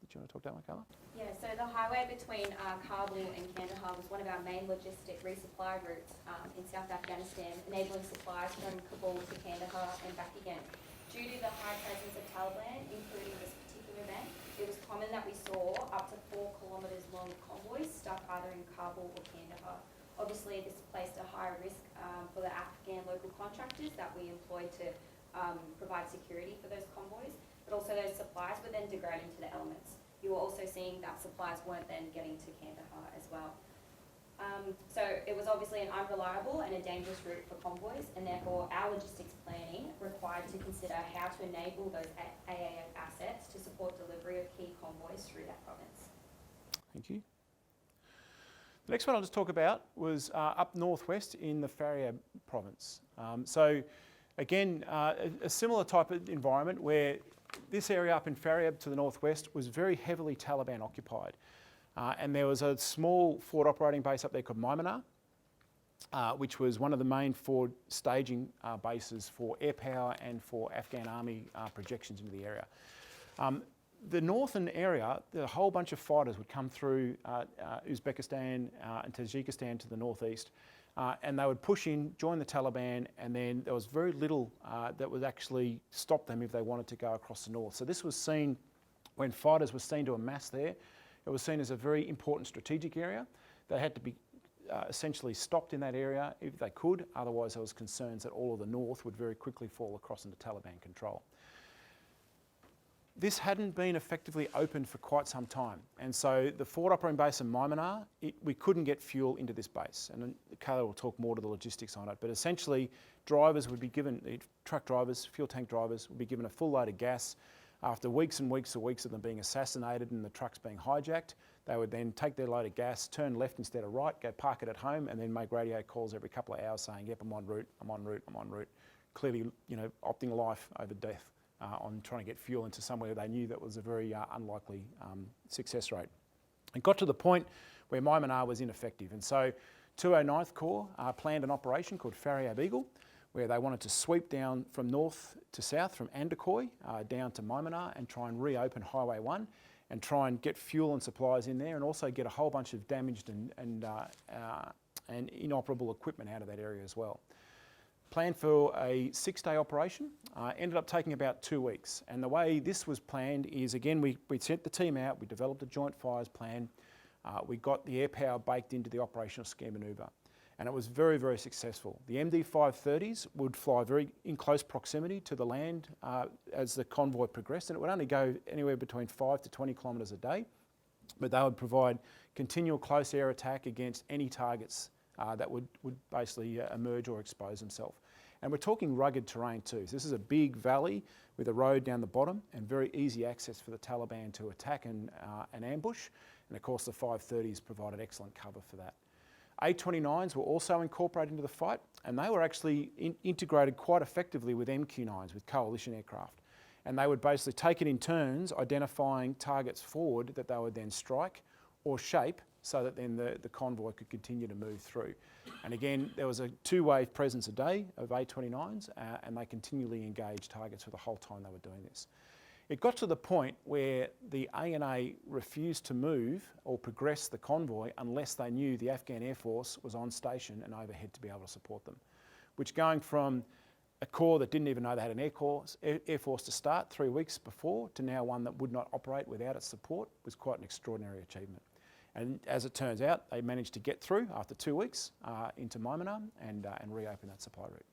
Did you want to talk about that one, Kaela? Yeah, so the highway between Kabul and Kandahar was one of our main logistic resupply routes in South Afghanistan, enabling supplies from Kabul to Kandahar and back again. Due to the high presence of Taliban, including this particular event, it was common that we saw up to 4 kilometres long convoys stuck either in Kabul or Kandahar. Obviously, this placed a higher risk for the Afghan local contractors that we employ to provide security for those convoys, but also those supplies were then degrading to the elements. You were also seeing that supplies weren't then getting to Kandahar as well. So it was obviously an unreliable and a dangerous route for convoys, and therefore our logistics planning required to consider how to enable those AEAG assets to support delivery of key convoys through that province. Thank you. The next one I'll just talk about was up northwest in the Farah province. So again, a similar type of environment where this area up in Farah to the northwest was very heavily Taliban occupied. And there was a small forward operating base up there called Maimanar, which was one of the main forward staging bases for air power and for Afghan army projections into the area. The northern area, a whole bunch of fighters would come through Uzbekistan and Tajikistan to the northeast, and they would push in, join the Taliban, and then there was very little that would actually stop them if they wanted to go across the north. So this was seen, when fighters were seen to amass there, it was seen as a very important strategic area. They had to be essentially stopped in that area if they could, otherwise there was concerns that all of the north would very quickly fall across into Taliban control. This hadn't been effectively opened for quite some time, and so the forward operating base in Maimanar, we couldn't get fuel into this base, and Kaela will talk more to the logistics on it, but essentially drivers would be given, truck drivers, fuel tank drivers would be given a full load of gas. After weeks and weeks of them being assassinated and the trucks being hijacked, they would then take their load of gas, turn left instead of right, go park it at home, and then make radio calls every couple of hours saying, yep, I'm en route, I'm en route, I'm en route. Clearly, opting life over death on trying to get fuel into somewhere they knew that was a very unlikely success rate. It got to the point where Maimanar was ineffective, and so 209th Corps planned an operation called Farah Beagle, where they wanted to sweep down from north to south, from Andakoy down to Maimanar, and try and reopen Highway 1 and try and get fuel and supplies in there, and also get a whole bunch of damaged and inoperable equipment out of that area as well. Planned for a 6-day operation, ended up taking about 2 weeks. And the way this was planned is, again, we sent the team out, we developed a joint fires plan, we got the air power baked into the operational scheme manoeuvre. And it was very, very successful. The MD-530s would fly very in close proximity to the land as the convoy progressed, and it would only go anywhere between 5 to 20 kilometres a day, but they would provide continual close air attack against any targets that would basically emerge or expose themselves. And we're talking rugged terrain too. So this is a big valley with a road down the bottom and very easy access for the Taliban to attack and ambush. And of course the 530s provided excellent cover for that. A-29s were also incorporated into the fight, and they were actually integrated quite effectively with MQ-9s, with coalition aircraft. And they would basically take it in turns, identifying targets forward that they would then strike or shape so that then the convoy could continue to move through. And again, there was a two-wave presence a day of A-29s, and they continually engaged targets for the whole time they were doing this. It got to the point where the ANA refused to move or progress the convoy unless they knew the Afghan Air Force was on station and overhead to be able to support them, which going from a corps that didn't even know they had an Air Force to start 3 weeks before to now one that would not operate without its support was quite an extraordinary achievement. And as it turns out, they managed to get through after 2 weeks into Maimanar and reopen that supply route.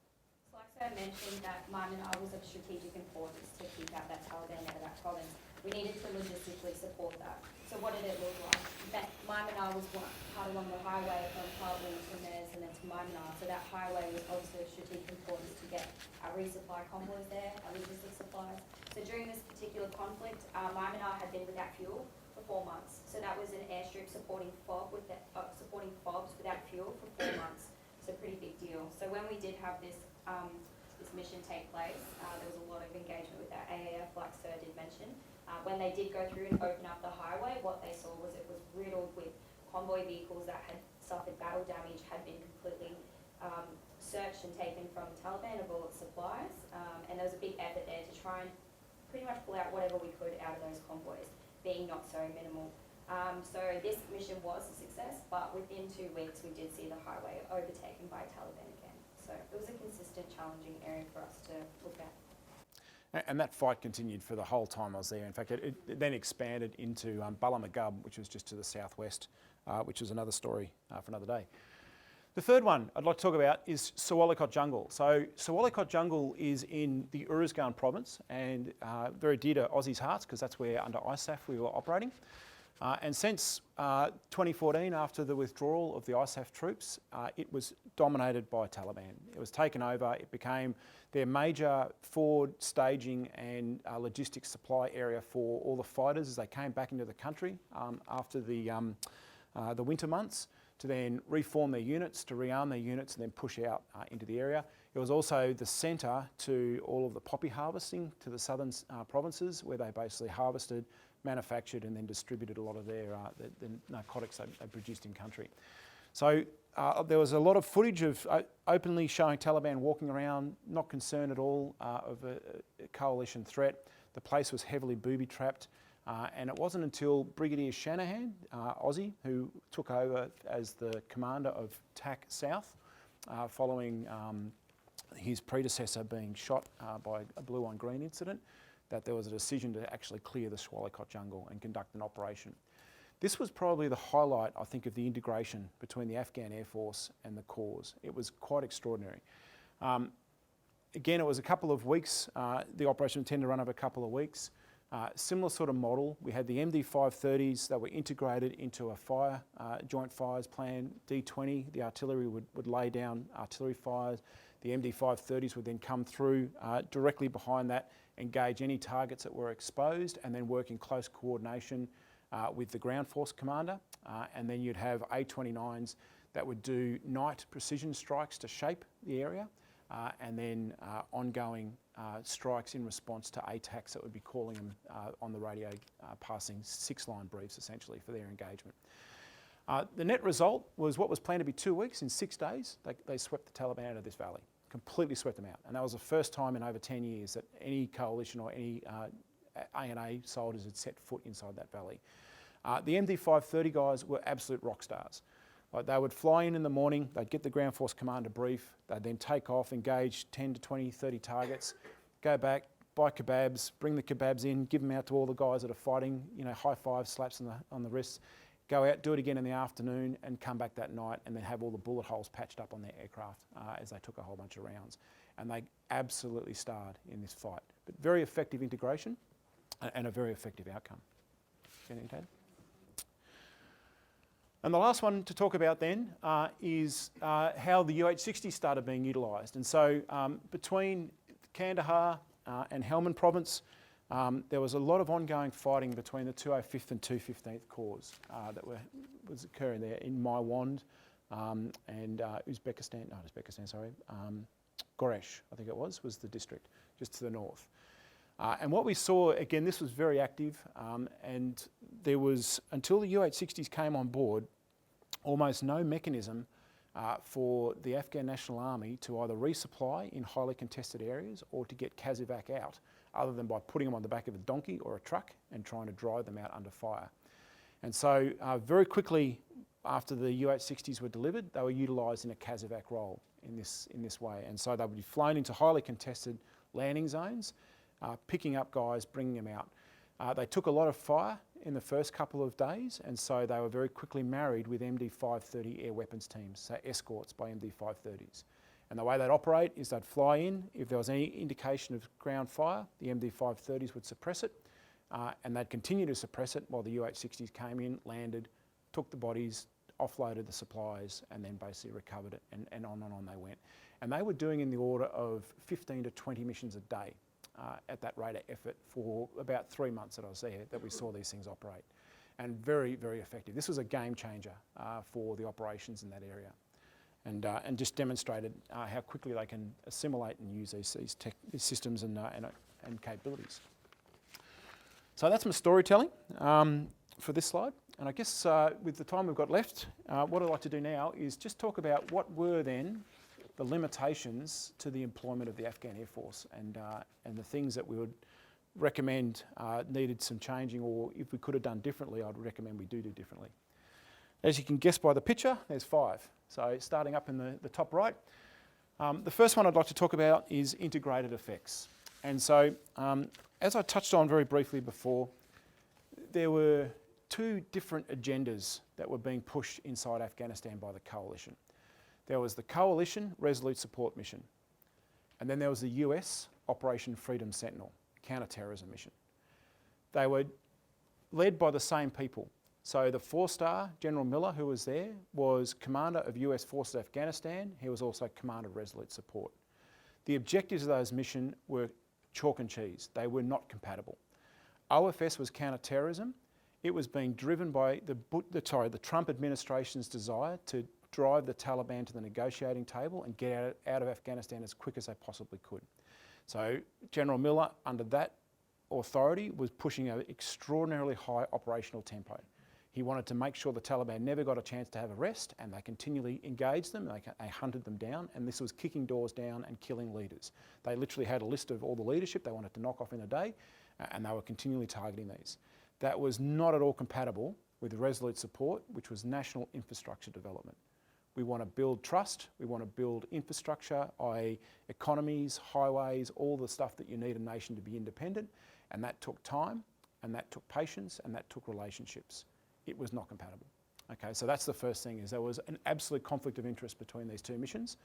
So like I mentioned that Maimanar was of strategic importance to keep out that Taliban out of that province. We needed to logistically support that. So what did it look like? That Maimanar was part along the highway from Kabul to Mez and then to Maimanar. So that highway was obviously of strategic importance to get our resupply convoys there, our logistics supplies. So during this particular conflict, Maimanar had been without fuel for 4 months. So that was an airstrip supporting FOBs without fuel for 4 months. So pretty big deal. So when we did have this mission take place, there was a lot of engagement with our AAF, like Sir did mention. When they did go through and open up the highway, what they saw was it was riddled with convoy vehicles that had suffered battle damage, had been completely searched and taken from the Taliban of all its supplies. And there was a big effort there to try and pretty much pull out whatever we could out of those convoys, being not so minimal. So this mission was a success, but within 2 weeks we did see the highway overtaken by Taliban again. So it was a consistent, challenging area for us to look at. And that fight continued for the whole time I was there. In fact, it then expanded into Balamagub, which was just to the southwest, which is another story for another day. The third one I'd like to talk about is Sawalha Khat Jungle. So Sawalha Khat Jungle is in the Uruzgan province and very dear to Aussies' hearts because that's where under ISAF we were operating. And since 2014, after the withdrawal of the ISAF troops, it was dominated by Taliban. It was taken over, it became their major forward staging and logistics supply area for all the fighters as they came back into the country after the winter months, to then reform their units, to rearm their units and then push out into the area. It was also the centre to all of the poppy harvesting to the southern provinces where they basically harvested, manufactured and then distributed a lot of their the narcotics they produced in country. So there was a lot of footage of openly showing Taliban walking around, not concerned at all of a coalition threat. The place was heavily booby-trapped. And it wasn't until Brigadier Shanahan, Aussie, who took over as the commander of TAAC South following his predecessor being shot by a blue-on-green incident, that there was a decision to actually clear the Sawalha Khat Jungle and conduct an operation. This was probably the highlight, I think, of the integration between the Afghan Air Force and the corps. It was quite extraordinary. Again, it was a couple of weeks. The operation would tend to run over a couple of weeks. Similar sort of model. We had the MD-530s that were integrated into a joint fires plan. D-20, the artillery would lay down artillery fires. The MD-530s would then come through directly behind that, engage any targets that were exposed, and then work in close coordination with the ground force commander. And then you'd have A-29s that would do night precision strikes to shape the area, and then ongoing strikes in response to ATACs that would be calling them on the radio, passing 6-line briefs essentially for their engagement. The net result was what was planned to be 2 weeks. In 6 days, they swept the Taliban out of this valley, completely swept them out. And that was the first time in over 10 years that any coalition or any ANA soldiers had set foot inside that valley. The MD-530 guys were absolute rock stars. Like they would fly in the morning, they'd get the ground force commander brief, they'd then take off, engage 10 to 20, 30 targets, go back, buy kebabs, bring the kebabs in, give them out to all the guys that are fighting, you know, high fives, slaps on the wrists, go out, do it again in the afternoon and come back that night and then have all the bullet holes patched up on their aircraft as they took a whole bunch of rounds. And they absolutely starred in this fight. But very effective integration and a very effective outcome. Anything to add? And the last one to talk about then is how the UH-60 started being utilised. And so between Kandahar and Helmand province, there was a lot of ongoing fighting between the 205th and 215th Corps that was occurring there in Maiwand and Uzbekistan, not Uzbekistan, sorry, Goresh, I think it was the district just to the north. And what we saw, again, this was very active, and there was, until the UH-60s came on board, almost no mechanism for the Afghan National Army to either resupply in highly contested areas or to get CASEVAC out, other than by putting them on the back of a donkey or a truck and trying to drive them out under fire. And so very quickly after the UH-60s were delivered, they were utilised in a CASEVAC role in this way. And so they would be flown into highly contested landing zones, picking up guys, bringing them out. They took a lot of fire in the first couple of days, and so they were very quickly married with MD-530 air weapons teams, so escorts by MD-530s. And the way they'd operate is they'd fly in. If there was any indication of ground fire, the MD-530s would suppress it, and they'd continue to suppress it while the UH-60s came in, landed, took the bodies, offloaded the supplies, and then basically recovered it, and on they went. And they were doing in the order of 15 to 20 missions a day at that rate of effort for about 3 months that I was there, that we saw these things operate. And very, very effective. This was a game changer for the operations in that area, and just demonstrated how quickly they can assimilate and use these systems and capabilities. So that's my storytelling for this slide. And I guess with the time we've got left, what I'd like to do now is just talk about what were then the limitations to the employment of the Afghan Air Force, and the things that we would recommend needed some changing, or if we could have done differently, I'd recommend we do differently. As you can guess by the picture, there's 5. So starting up in the top right, the first one I'd like to talk about is integrated effects. And so as I touched on very briefly before, there were 2 different agendas that were being pushed inside Afghanistan by the coalition. There was the Coalition Resolute Support Mission, and then there was the US Operation Freedom Sentinel, counter-terrorism mission. They were led by the same people. So the 4-star General Miller, who was there, was commander of US Forces Afghanistan. He was also commander of Resolute Support. The objectives of those missions were chalk and cheese. They were not compatible. OFS was counter-terrorism. It was being driven by the Trump administration's desire to drive the Taliban to the negotiating table and get out of Afghanistan as quick as they possibly could. So General Miller, under that authority, was pushing an extraordinarily high operational tempo. He wanted to make sure the Taliban never got a chance to have a rest, and they continually engaged them, they hunted them down, and this was kicking doors down and killing leaders. They literally had a list of all the leadership they wanted to knock off in a day, and they were continually targeting these. That was not at all compatible with Resolute Support, which was national infrastructure development. We want to build trust, we want to build infrastructure, i.e. economies, highways, all the stuff that you need a nation to be independent, and that took time, and that took patience, and that took relationships. It was not compatible. Okay, so that's the first thing, is there was an absolute conflict of interest between these 2 missions,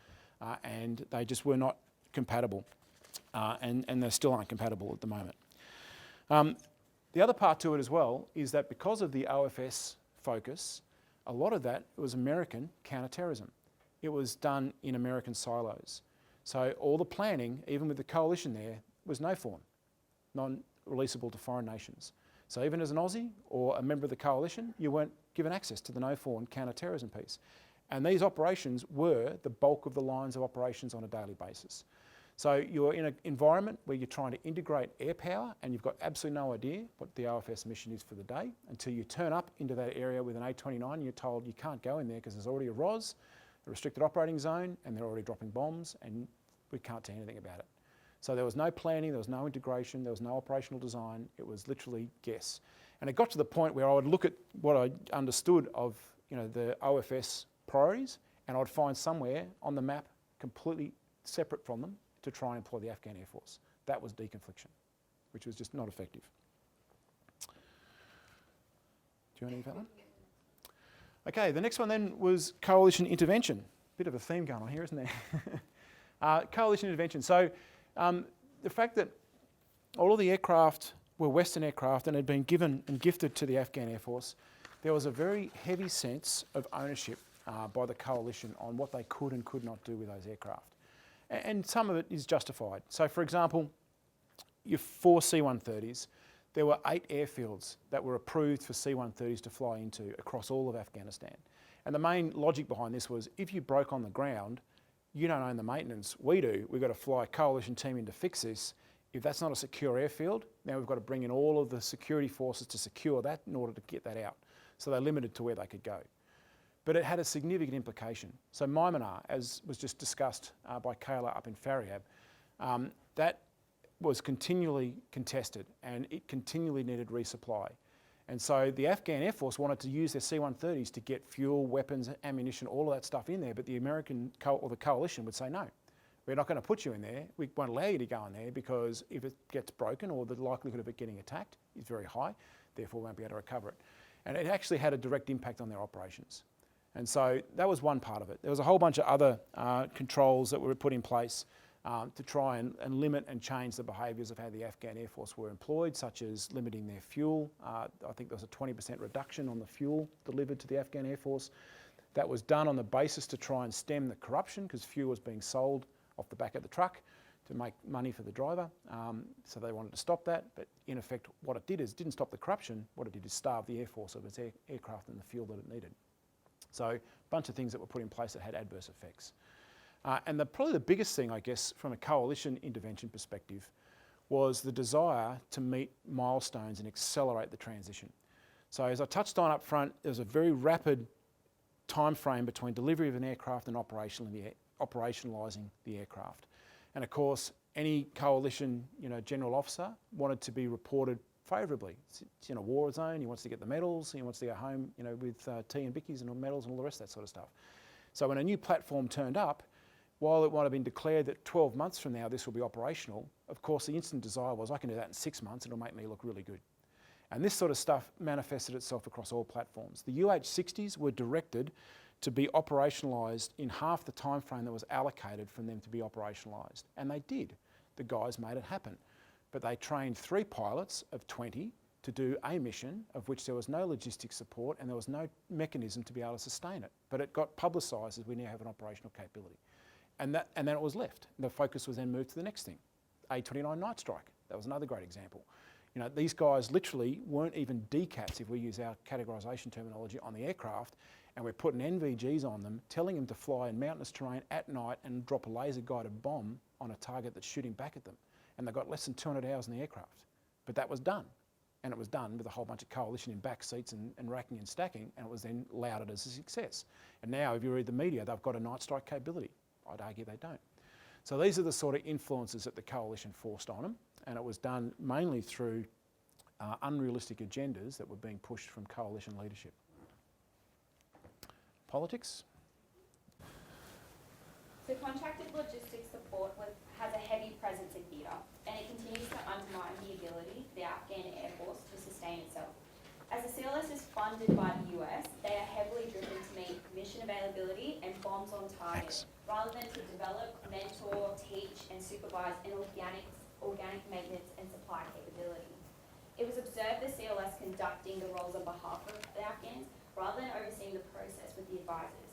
and they just were not compatible, and they still aren't compatible at the moment. The other part to it as well is that because of the OFS focus, a lot of that was American counter-terrorism. It was done in American silos. So all the planning, even with the coalition there, was NOFORN, non-releasable to foreign nations. So even as an Aussie or a member of the coalition, you weren't given access to the NOFORN counter-terrorism piece. And these operations were the bulk of the lines of operations on a daily basis. So you're in an environment where you're trying to integrate air power, and you've got absolutely no idea what the OFS mission is for the day until you turn up into that area with an A-29 and you're told you can't go in there because there's already a ROS, a restricted operating zone, and they're already dropping bombs, and we can't do anything about it. So there was no planning, there was no integration, there was no operational design. It was literally guess. And it got to the point where I would look at what I understood of the OFS priorities, and I'd find somewhere on the map completely separate from them to try and employ the Afghan Air Force. That was deconfliction, which was just not effective. Do you want to leave that one? Okay, the next one then was coalition intervention. Bit of a theme going on here, isn't there? Coalition intervention. So the fact that all of the aircraft were Western aircraft and had been given and gifted to the Afghan Air Force there was a very heavy sense of ownership by the coalition on what they could and could not do with those aircraft. And some of it is justified. So for example, your 4 C-130s, there were 8 airfields that were approved for C-130s to fly into across all of Afghanistan. And the main logic behind this was, if you broke on the ground, you don't own the maintenance, we do. We've got to fly a coalition team in to fix this. If that's not a secure airfield, now we've got to bring in all of the security forces to secure that in order to get that out. So they're limited to where they could go. But it had a significant implication. So Maimanar, as was just discussed by Kaela up in Farah, that was continually contested and it continually needed resupply. And so the Afghan Air Force wanted to use their C-130s to get fuel, weapons, ammunition, all of that stuff in there, but the American or the coalition would say, no, we're not going to put you in there. We won't allow you to go in there because if it gets broken or the likelihood of it getting attacked is very high, therefore we won't be able to recover it. And it actually had a direct impact on their operations. And so that was one part of it. There was a whole bunch of other controls that were put in place to try and limit and change the behaviours of how the Afghan Air Force were employed, such as limiting their fuel. I think there was a 20% reduction on the fuel delivered to the Afghan Air Force. That was done on the basis to try and stem the corruption, because fuel was being sold off the back of the truck to make money for the driver. So they wanted to stop that, but in effect what it did is it didn't stop the corruption. What it did is starve the Air Force of its aircraft and the fuel that it needed. So a bunch of things that were put in place that had adverse effects. And probably the biggest thing, I guess, from a coalition intervention perspective was the desire to meet milestones and accelerate the transition. So as I touched on up front, there was a very rapid time frame between delivery of an aircraft and operationalising the aircraft. And of course, any coalition general officer wanted to be reported favourably. It's in a war zone, he wants to get the medals, he wants to go home with tea and bickies and medals and all the rest of that sort of stuff. So when a new platform turned up, while it might have been declared that 12 months from now this will be operational, of course the instant desire was, I can do that in 6 months, it'll make me look really good. And this sort of stuff manifested itself across all platforms. The UH-60s were directed to be operationalised in half the time frame that was allocated for them to be operationalised. And they did. The guys made it happen. But they trained 3 pilots of 20 to do a mission of which there was no logistics support and there was no mechanism to be able to sustain it. But it got publicised as we now have an operational capability. And then it was left. The focus was then moved to the next thing. A-29 Night Strike, that was another great example. These guys literally weren't even DCATs, if we use our categorisation terminology, on the aircraft, and we're putting NVGs on them, telling them to fly in mountainous terrain at night and drop a laser-guided bomb on a target that's shooting back at them. And they got less than 200 hours in the aircraft. But that was done. And it was done with a whole bunch of coalition in back seats and racking and stacking, and it was then lauded as a success. And now, if you read the media, they've got a night strike capability. I'd argue they don't. So these are the sort of influences that the coalition forced on them, and it was done mainly through unrealistic agendas that were being pushed from coalition leadership. Politics? So contracted logistics support has a heavy presence in theatre, and it continues to undermine the ability for the Afghan Air Force to sustain itself. As the CLS is funded by the US, they are heavily driven to meet mission availability and bombs on target, rather than to develop, mentor, teach and supervise an organic maintenance and supply capability. It was observed the CLS conducting the roles on behalf of the Afghans, rather than overseeing the process with the advisors.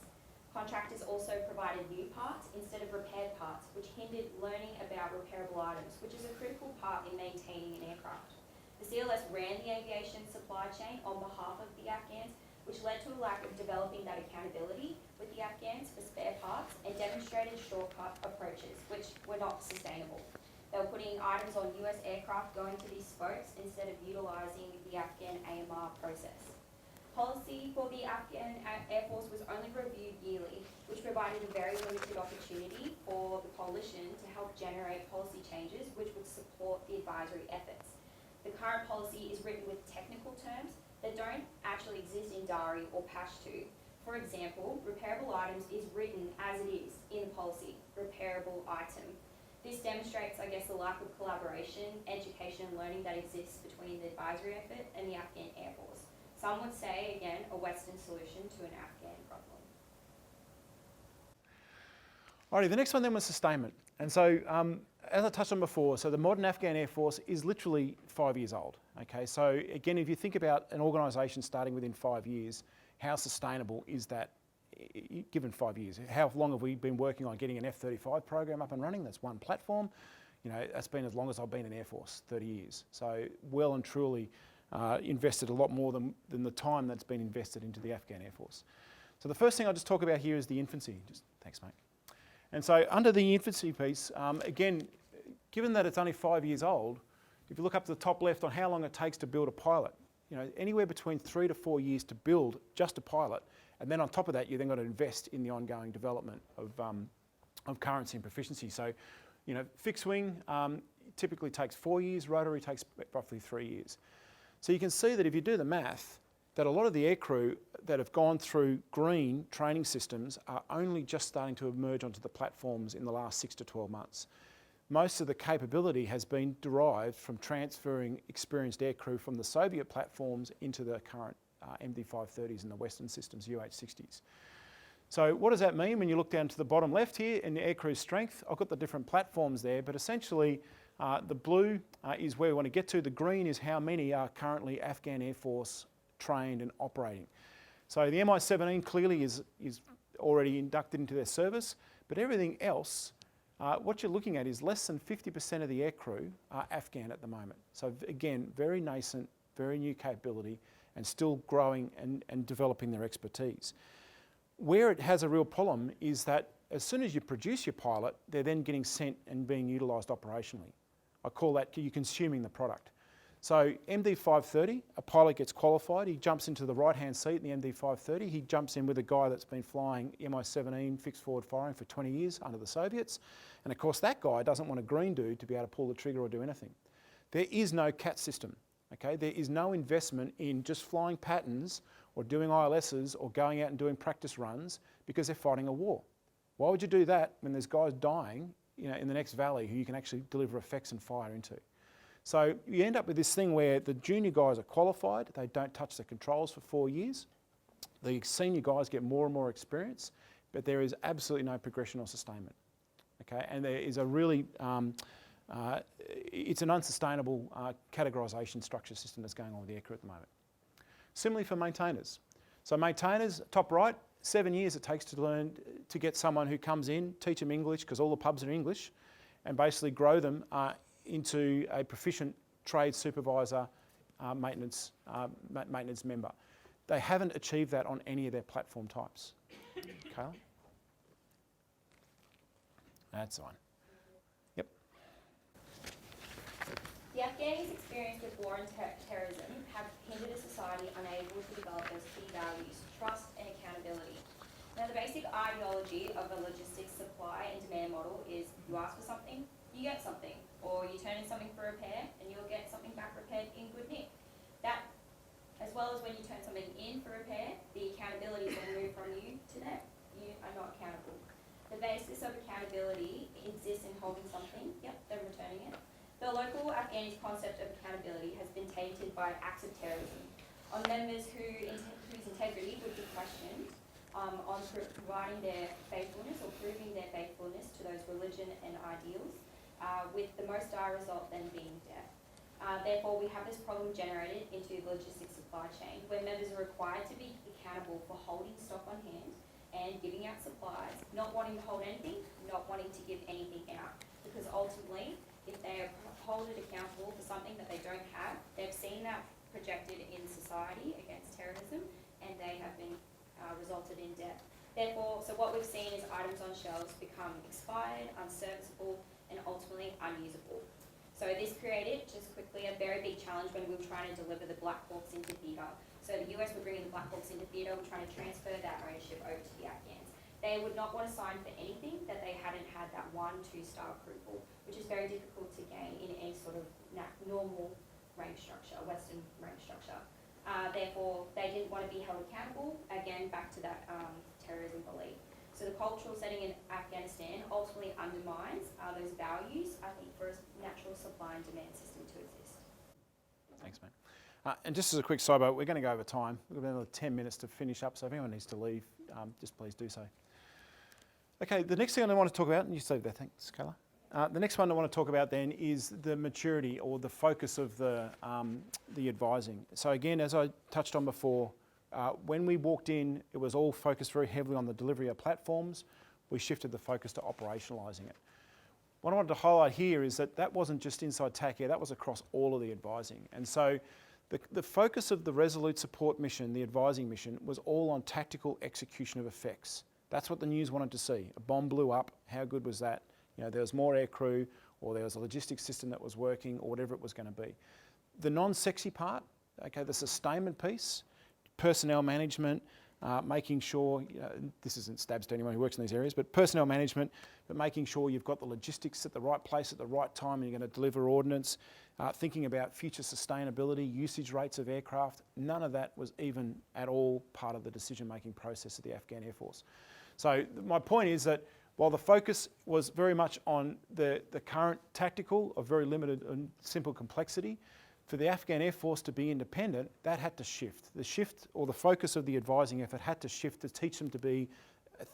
Contractors also provided new parts instead of repaired parts, which hindered learning about repairable items, which is a critical part in maintaining an aircraft. The CLS ran the aviation supply chain on behalf of the Afghans, which led to a lack of developing that accountability with the Afghans for spare parts and demonstrated shortcut approaches, which were not sustainable. They were putting items on US aircraft going to these spokes instead of utilising the Afghan AMR process. Policy for the Afghan Air Force was only reviewed yearly, which provided a very limited opportunity for the coalition to help generate policy changes which would support the advisory efforts. The current policy is written with technical terms that don't actually exist in DARI or Pashto. For example, repairable items is written as it is in the policy, repairable item. This demonstrates, I guess, the lack of collaboration, education and learning that exists between the advisory effort and the Afghan Air Force. Some would say, again, a Western solution to an Afghan problem. Alrighty, the next one then was sustainment. And so as I touched on before, so the modern Afghan Air Force is literally 5 years old. Okay, so again, if you think about an organisation starting within 5 years, how sustainable is that given 5 years? How long have we been working on getting an F-35 program up and running? That's one platform. You know, that's been as long as I've been in Air Force, 30 years. So well and truly invested a lot more than the time that's been invested into the Afghan Air Force. So the first thing I'll just talk about here is the infancy. Thanks, mate. And so under the infancy piece, again, given that it's only 5 years old, if you look up to the top left on how long it takes to build a pilot, you know, anywhere between 3 to 4 years to build just a pilot, and then on top of that, you then got to invest in the ongoing development of currency and proficiency. So, you know, fixed wing typically takes 4 years, rotary takes roughly 3 years. So you can see that if you do the math, that a lot of the aircrew that have gone through green training systems are only just starting to emerge onto the platforms in the last 6 to 12 months. Most of the capability has been derived from transferring experienced aircrew from the Soviet platforms into the current MD-530s and the Western systems, UH-60s. So what does that mean when you look down to the bottom left here in the aircrew strength? I've got the different platforms there, but essentially the blue is where we want to get to. The green is how many are currently Afghan Air Force trained and operating. So the Mi-17 clearly is already inducted into their service, but everything else, what you're looking at is less than 50% of the aircrew are Afghan at the moment. So again, very nascent, very new capability, and still growing and developing their expertise. Where it has a real problem is that as soon as you produce your pilot, they're then getting sent and being utilised operationally. I call that you're consuming the product. So MD-530, a pilot gets qualified, he jumps into the right-hand seat in the MD-530, he jumps in with a guy that's been flying Mi-17 fixed forward firing for 20 years under the Soviets, and of course that guy doesn't want a green dude to be able to pull the trigger or do anything. There is no CAT system, okay? There is no investment in just flying patterns or doing ILSs or going out and doing practice runs because they're fighting a war. Why would you do that when there's guys dying, you know, in the next valley who you can actually deliver effects and fire into? So you end up with this thing where the junior guys are qualified, they don't touch the controls for 4 years. The senior guys get more and more experience, but there is absolutely no progression or sustainment. Okay, and there is a really, it's an unsustainable categorisation structure system that's going on with the aircrew at the moment. Similarly for maintainers. So maintainers, top right, 7 years it takes to learn to get someone who comes in, teach them English because all the pubs are English, and basically grow them into a proficient trade supervisor maintenance member. They haven't achieved that on any of their platform types. Kaela? That's on. Yep. The Afghanis' experience with war and terrorism have hindered a society unable to develop those key values, trust and accountability. Now, the basic ideology of a logistics supply and demand model is you ask for something, you get something, or you turn in something for repair and you'll get something back repaired in good nick. That, as well as when you turn something in for repair, the accountability is then moved from you to them. You are not accountable. The basis of accountability exists in holding something, yep, they're returning it. The local Afghanis concept of accountability has been tainted by acts of terrorism on members whose integrity would be questioned on providing their faithfulness or proving their faithfulness to those religion and ideals, with the most dire result then being death. Therefore, we have this problem generated into the logistics supply chain where members are required to be accountable for holding stock on hand and giving out supplies, not wanting to hold anything, not wanting to give anything out. Because ultimately, if they are held accountable for something that they don't have, they've seen that projected in society against terrorism, and they have been resulted in death. Therefore, so what we've seen is items on shelves become expired, unserviceable, and ultimately unusable. So this created, just quickly, a very big challenge when we were trying to deliver the Black Hawks into theatre. So the US were bringing the Black Hawks into theatre, we're trying to transfer that ownership over to the Afghans. They would not want to sign for anything that they hadn't had that 1-2-star approval, which is very difficult to gain in any sort of normal rank structure, Western rank structure. Therefore, they didn't want to be held accountable, again, back to that terrorism belief. So the cultural setting in Afghanistan ultimately undermines those values, I think, for a natural supply and demand system to exist. Thanks, mate. And just as a quick sidebar, we're going to go over time. We've got another 10 minutes to finish up, so if anyone needs to leave, just please do so. Okay, the next thing I want to talk about, and you say that, thanks, Kaela. The next one I want to talk about then is the maturity or the focus of the advising. So again, as I touched on before, when we walked in, it was all focused very heavily on the delivery of platforms. We shifted the focus to operationalising it. What I wanted to highlight here is that that wasn't just inside TAAC-Air, that was across all of the advising. And so the focus of the Resolute support mission, the advising mission, was all on tactical execution of effects. That's what the news wanted to see. A bomb blew up, how good was that? You know, there was more air crew, or there was a logistics system that was working, or whatever it was going to be. The non-sexy part, okay, the sustainment piece, personnel management, making sure, you know, this isn't stabs to anyone who works in these areas, but personnel management, but making sure you've got the logistics at the right place at the right time and you're going to deliver ordnance, thinking about future sustainability, usage rates of aircraft, none of that was even at all part of the decision-making process of the Afghan Air Force. So my point is that while the focus was very much on the current tactical of very limited and simple complexity, for the Afghan Air Force to be independent, that had to shift. The shift or the focus of the advising effort had to shift to teach them to be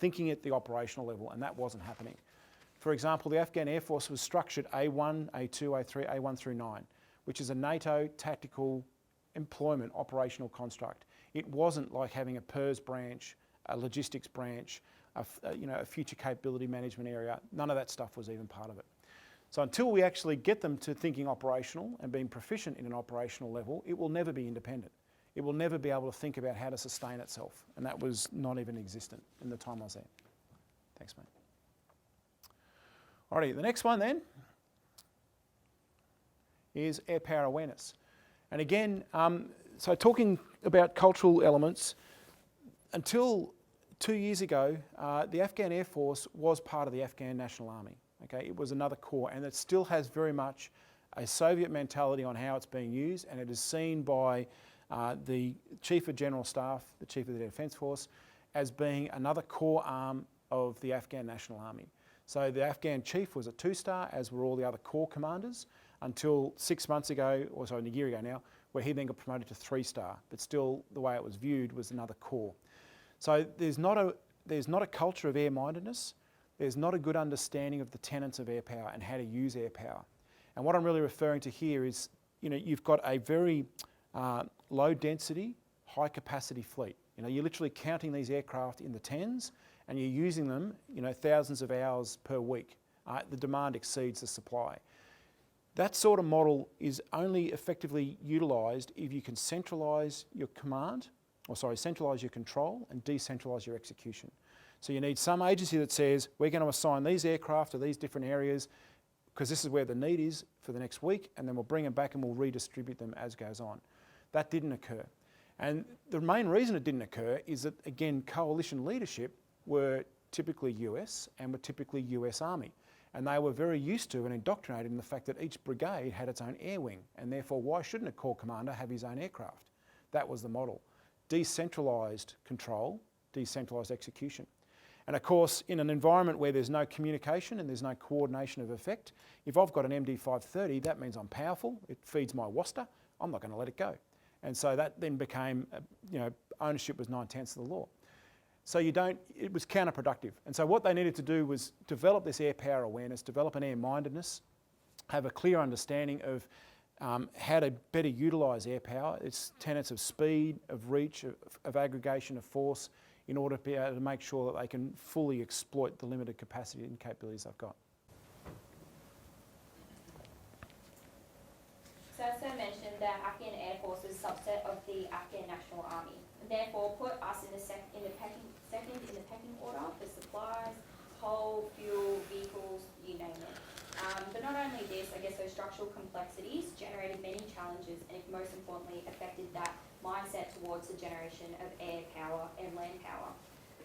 thinking at the operational level, and that wasn't happening. For example, the Afghan Air Force was structured A1, A2, A3, A1 through 9, which is a NATO tactical employment operational construct. It wasn't like having a PERS branch, a logistics branch, a future capability management area. None of that stuff was even part of it. So until we actually get them to thinking operational and being proficient in an operational level, it will never be independent. It will never be able to think about how to sustain itself. And that was not even existent in the time I was there. Thanks, mate. Alrighty, the next one then is air power awareness. And again, so talking about cultural elements, until 2 years ago, the Afghan Air Force was part of the Afghan National Army. Okay, it was another corps, and it still has very much a Soviet mentality on how it's being used, and it is seen by the Chief of General Staff, the Chief of the Defence Force, as being another core arm of the Afghan National Army. So the Afghan Chief was a 2-star, as were all the other corps commanders, until 6 months ago, or sorry, a year ago now, where he then got promoted to 3-star, but still the way it was viewed was another corps. So there's not a culture of air-mindedness. There's not a good understanding of the tenets of air power and how to use air power. And what I'm really referring to here is, you know, you've got a very low density, high capacity fleet. You know, you're literally counting these aircraft in the tens and you're using them, you know, thousands of hours per week. The demand exceeds the supply. That sort of model is only effectively utilised if you can centralise your command, centralise your control and decentralise your execution. So you need some agency that says, we're going to assign these aircraft to these different areas because this is where the need is for the next week, and then we'll bring them back and we'll redistribute them as goes on. That didn't occur. And the main reason it didn't occur is that, again, coalition leadership were typically US and were typically US Army. And they were very used to and indoctrinated in the fact that each brigade had its own air wing, and therefore why shouldn't a corps commander have his own aircraft? That was the model. Decentralised control, decentralised execution. And of course, in an environment where there's no communication and there's no coordination of effect, if I've got an MD-530, that means I'm powerful, it feeds my Worcester, I'm not going to let it go. And so that then became, ownership was 9/10 of the law. So it was counterproductive. And so what they needed to do was develop this air power awareness, develop an air-mindedness, have a clear understanding of how to better utilise air power, its tenets of speed, of reach, of aggregation of force, in order to be able to make sure that they can fully exploit the limited capacity and capabilities they've got. So as Sir mentioned, the Afghan Air Force is a subset of the Afghan National Army, and therefore put us in the second in the pecking order for supplies, coal, fuel, vehicles, you name it. But not only this, I guess those structural complexities generated many challenges and most importantly affected that mindset towards the generation of air power and land power.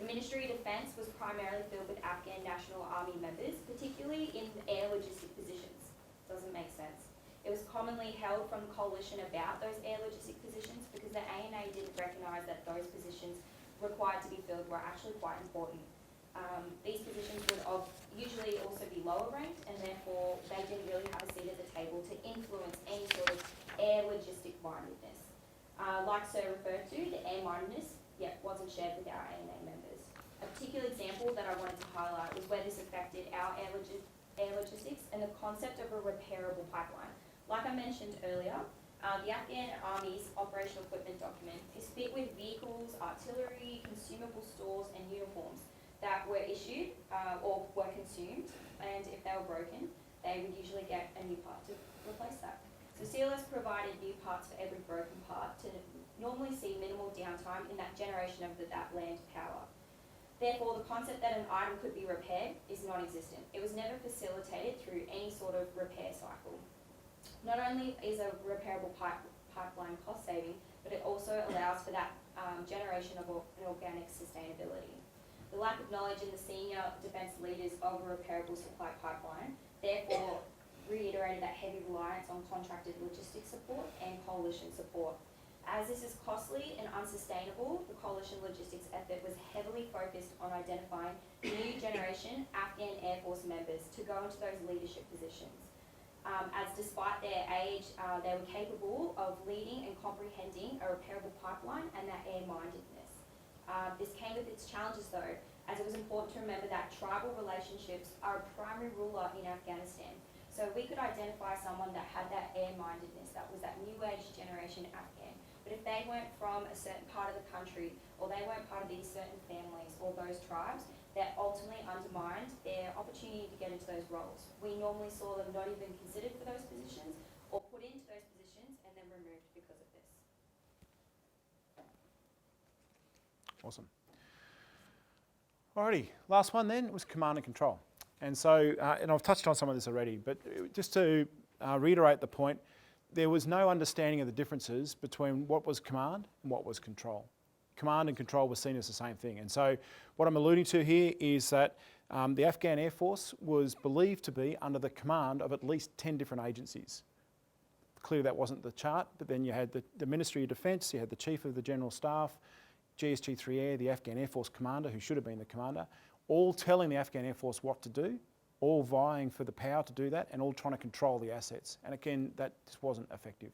The Ministry of Defence was primarily filled with Afghan National Army members, particularly in air logistic positions. Doesn't make sense. It was commonly held from the coalition about those air logistic positions because the ANA didn't recognise that those positions required to be filled were actually quite important. These positions would usually also be lower ranked, and therefore they didn't really have a seat at the table to influence any sort of air logistic mindedness. Like Sir referred to, the air mindedness wasn't shared with our ANA members. A particular example that I wanted to highlight was where this affected our air air logistics and the concept of a repairable pipeline. Like I mentioned earlier, the Afghan Army's operational equipment document is fit with vehicles, artillery, consumable stores and uniforms that were issued or were consumed, and if they were broken, they would usually get a new part to replace that. So CLS provided new parts for every broken part to normally see minimal downtime in that generation of that land power. Therefore, the concept that an item could be repaired is non-existent. It was never facilitated through any sort of repair cycle. Not only is a repairable pipeline cost saving, but it also allows for that generation of an organic sustainability. The lack of knowledge in the senior defence leaders of a repairable supply pipeline, therefore reiterated that heavy reliance on contracted logistics support and coalition support. As this is costly and unsustainable, the coalition logistics effort was heavily focused on identifying new generation Afghan Air Force members to go into those leadership positions. As despite their age, they were capable of leading and comprehending a repairable pipeline and that air-mindedness. This came with its challenges though, as it was important to remember that tribal relationships are a primary ruler in Afghanistan. So we could identify someone that had that air-mindedness, that was that new age generation Afghan. But if they weren't from a certain part of the country, or they weren't part of these certain families or those tribes, that ultimately undermined their opportunity to get into those roles. We normally saw them not even considered for those positions, or put into those positions and then removed because of this. Awesome. Alrighty, last one then was command and control. And so, and I've touched on some of this already, but just to reiterate the point, there was no understanding of the differences between what was command and what was control. Command and control were seen as the same thing. And so what I'm alluding to here is that the Afghan Air Force was believed to be under the command of at least 10 different agencies. Clearly that wasn't the chart, but then you had the Ministry of Defence, you had the Chief of the General Staff, GSG-3 the Afghan Air Force commander, who should have been the commander, all telling the Afghan Air Force what to do, all vying for the power to do that, and all trying to control the assets. And again, that just wasn't effective.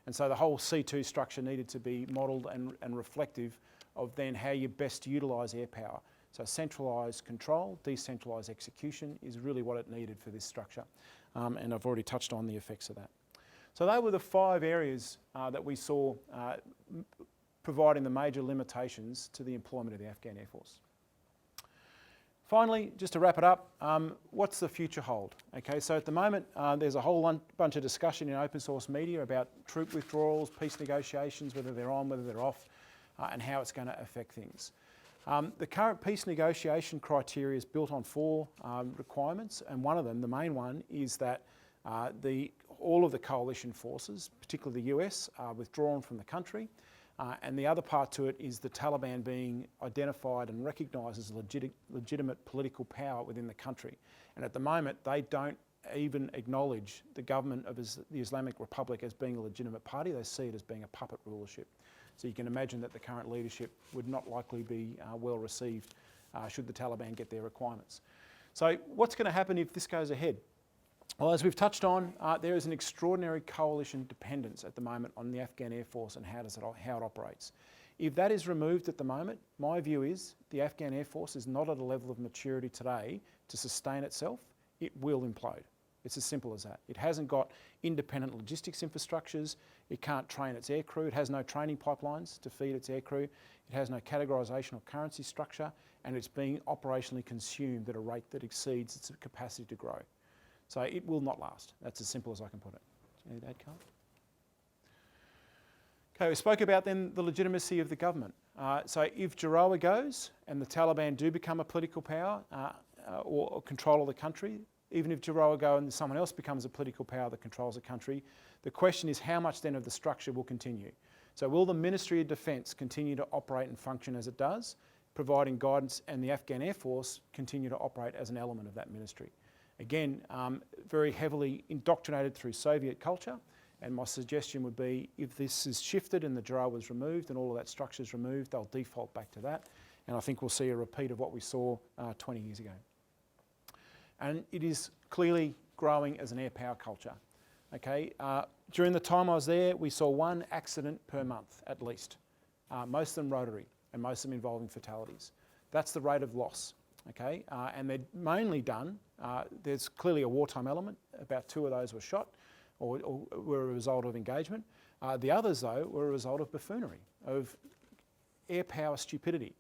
And so the whole C2 structure needed to be modelled and reflective of then how you best utilise air power. So centralised control, decentralised execution is really what it needed for this structure. And I've already touched on the effects of that. So they were the 5 areas that we saw providing the major limitations to the employment of the Afghan Air Force. Finally, just to wrap it up, what's the future hold? Okay, so at the moment, there's a whole bunch of discussion in open source media about troop withdrawals, peace negotiations, whether they're on, whether they're off, and how it's going to affect things. The current peace negotiation criteria is built on 4 requirements, and one of them, the main one, is that all of the coalition forces, particularly the US, are withdrawn from the country. And the other part to it is the Taliban being identified and recognised as a legitimate political power within the country. And at the moment, they don't even acknowledge the government of the Islamic Republic as being a legitimate party. They see it as being a puppet rulership. So you can imagine that the current leadership would not likely be well received should the Taliban get their requirements. So what's going to happen if this goes ahead? Well, as we've touched on, there is an extraordinary coalition dependence at the moment on the Afghan Air Force and how it operates. If that is removed at the moment, my view is the Afghan Air Force is not at a level of maturity today to sustain itself. It will implode. It's as simple as that. It hasn't got independent logistics infrastructures. It can't train its aircrew. It has no training pipelines to feed its aircrew. It has no categorisation or currency structure, and it's being operationally consumed at a rate that exceeds its capacity to grow. So it will not last. That's as simple as I can put it. Do you need to add, Carl? Okay, we spoke about then the legitimacy of the government. So if Jarawa goes and the Taliban do become a political power or control of the country, even if Jarawa go and someone else becomes a political power that controls the country, the question is how much then of the structure will continue. So will the Ministry of Defence continue to operate and function as it does, providing guidance, and the Afghan Air Force continue to operate as an element of that ministry? Again, very heavily indoctrinated through Soviet culture, and my suggestion would be if this is shifted and the Jarawa was removed and all of that structure is removed, they'll default back to that, and I think we'll see a repeat of what we saw 20 years ago. And it is clearly growing as an air power culture. Okay, during the time I was there, we saw 1 accident per month at least, most of them rotary and most of them involving fatalities. That's the rate of loss. okay? And they're mainly done, there's clearly a wartime element. About 2 of those were shot or were a result of engagement. The others, though, were a result of buffoonery, of air power stupidity.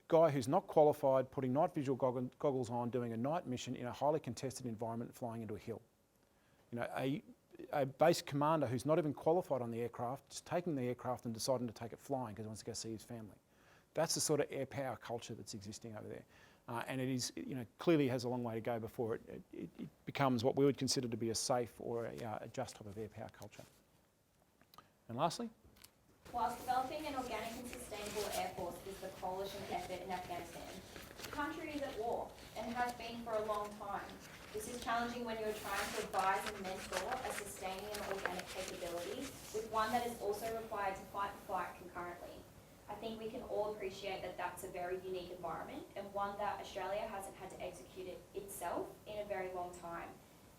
Guy who's not qualified, putting night visual goggles on, doing a night mission in a highly contested environment, flying into a hill. You know, a base commander who's not even qualified on the aircraft, just taking the aircraft and deciding to take it flying because he wants to go see his family. That's the sort of air power culture that's existing over there. And it is, you know, clearly has a long way to go before it becomes what we would consider to be a safe or a just type of air power culture. And lastly? Whilst developing an organic and sustainable air force is the coalition effort in Afghanistan, the country is at war and has been for a long time. This is challenging when you're trying to advise and mentor a sustaining and organic capability with one that is also required to fight the fight concurrently. I think we can all appreciate that that's a very unique environment and one that Australia hasn't had to execute it itself in a very long time.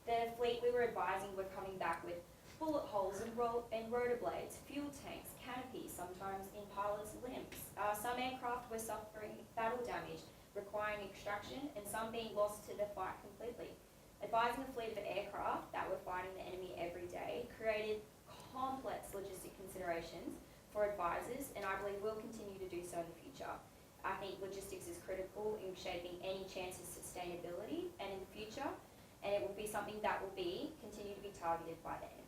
The fleet we were advising were coming back with bullet holes and rotor blades, fuel tanks, canopies, sometimes in pilots' limbs. Some aircraft were suffering battle damage, requiring extraction, and some being lost to the fight completely. Advising a fleet of aircraft that were fighting the enemy every day created complex logistic considerations for advisors, and I believe will continue to do so in the future. I think logistics is critical in shaping any chance of sustainability and in the future, and it will be something that will continue to be targeted by the enemy.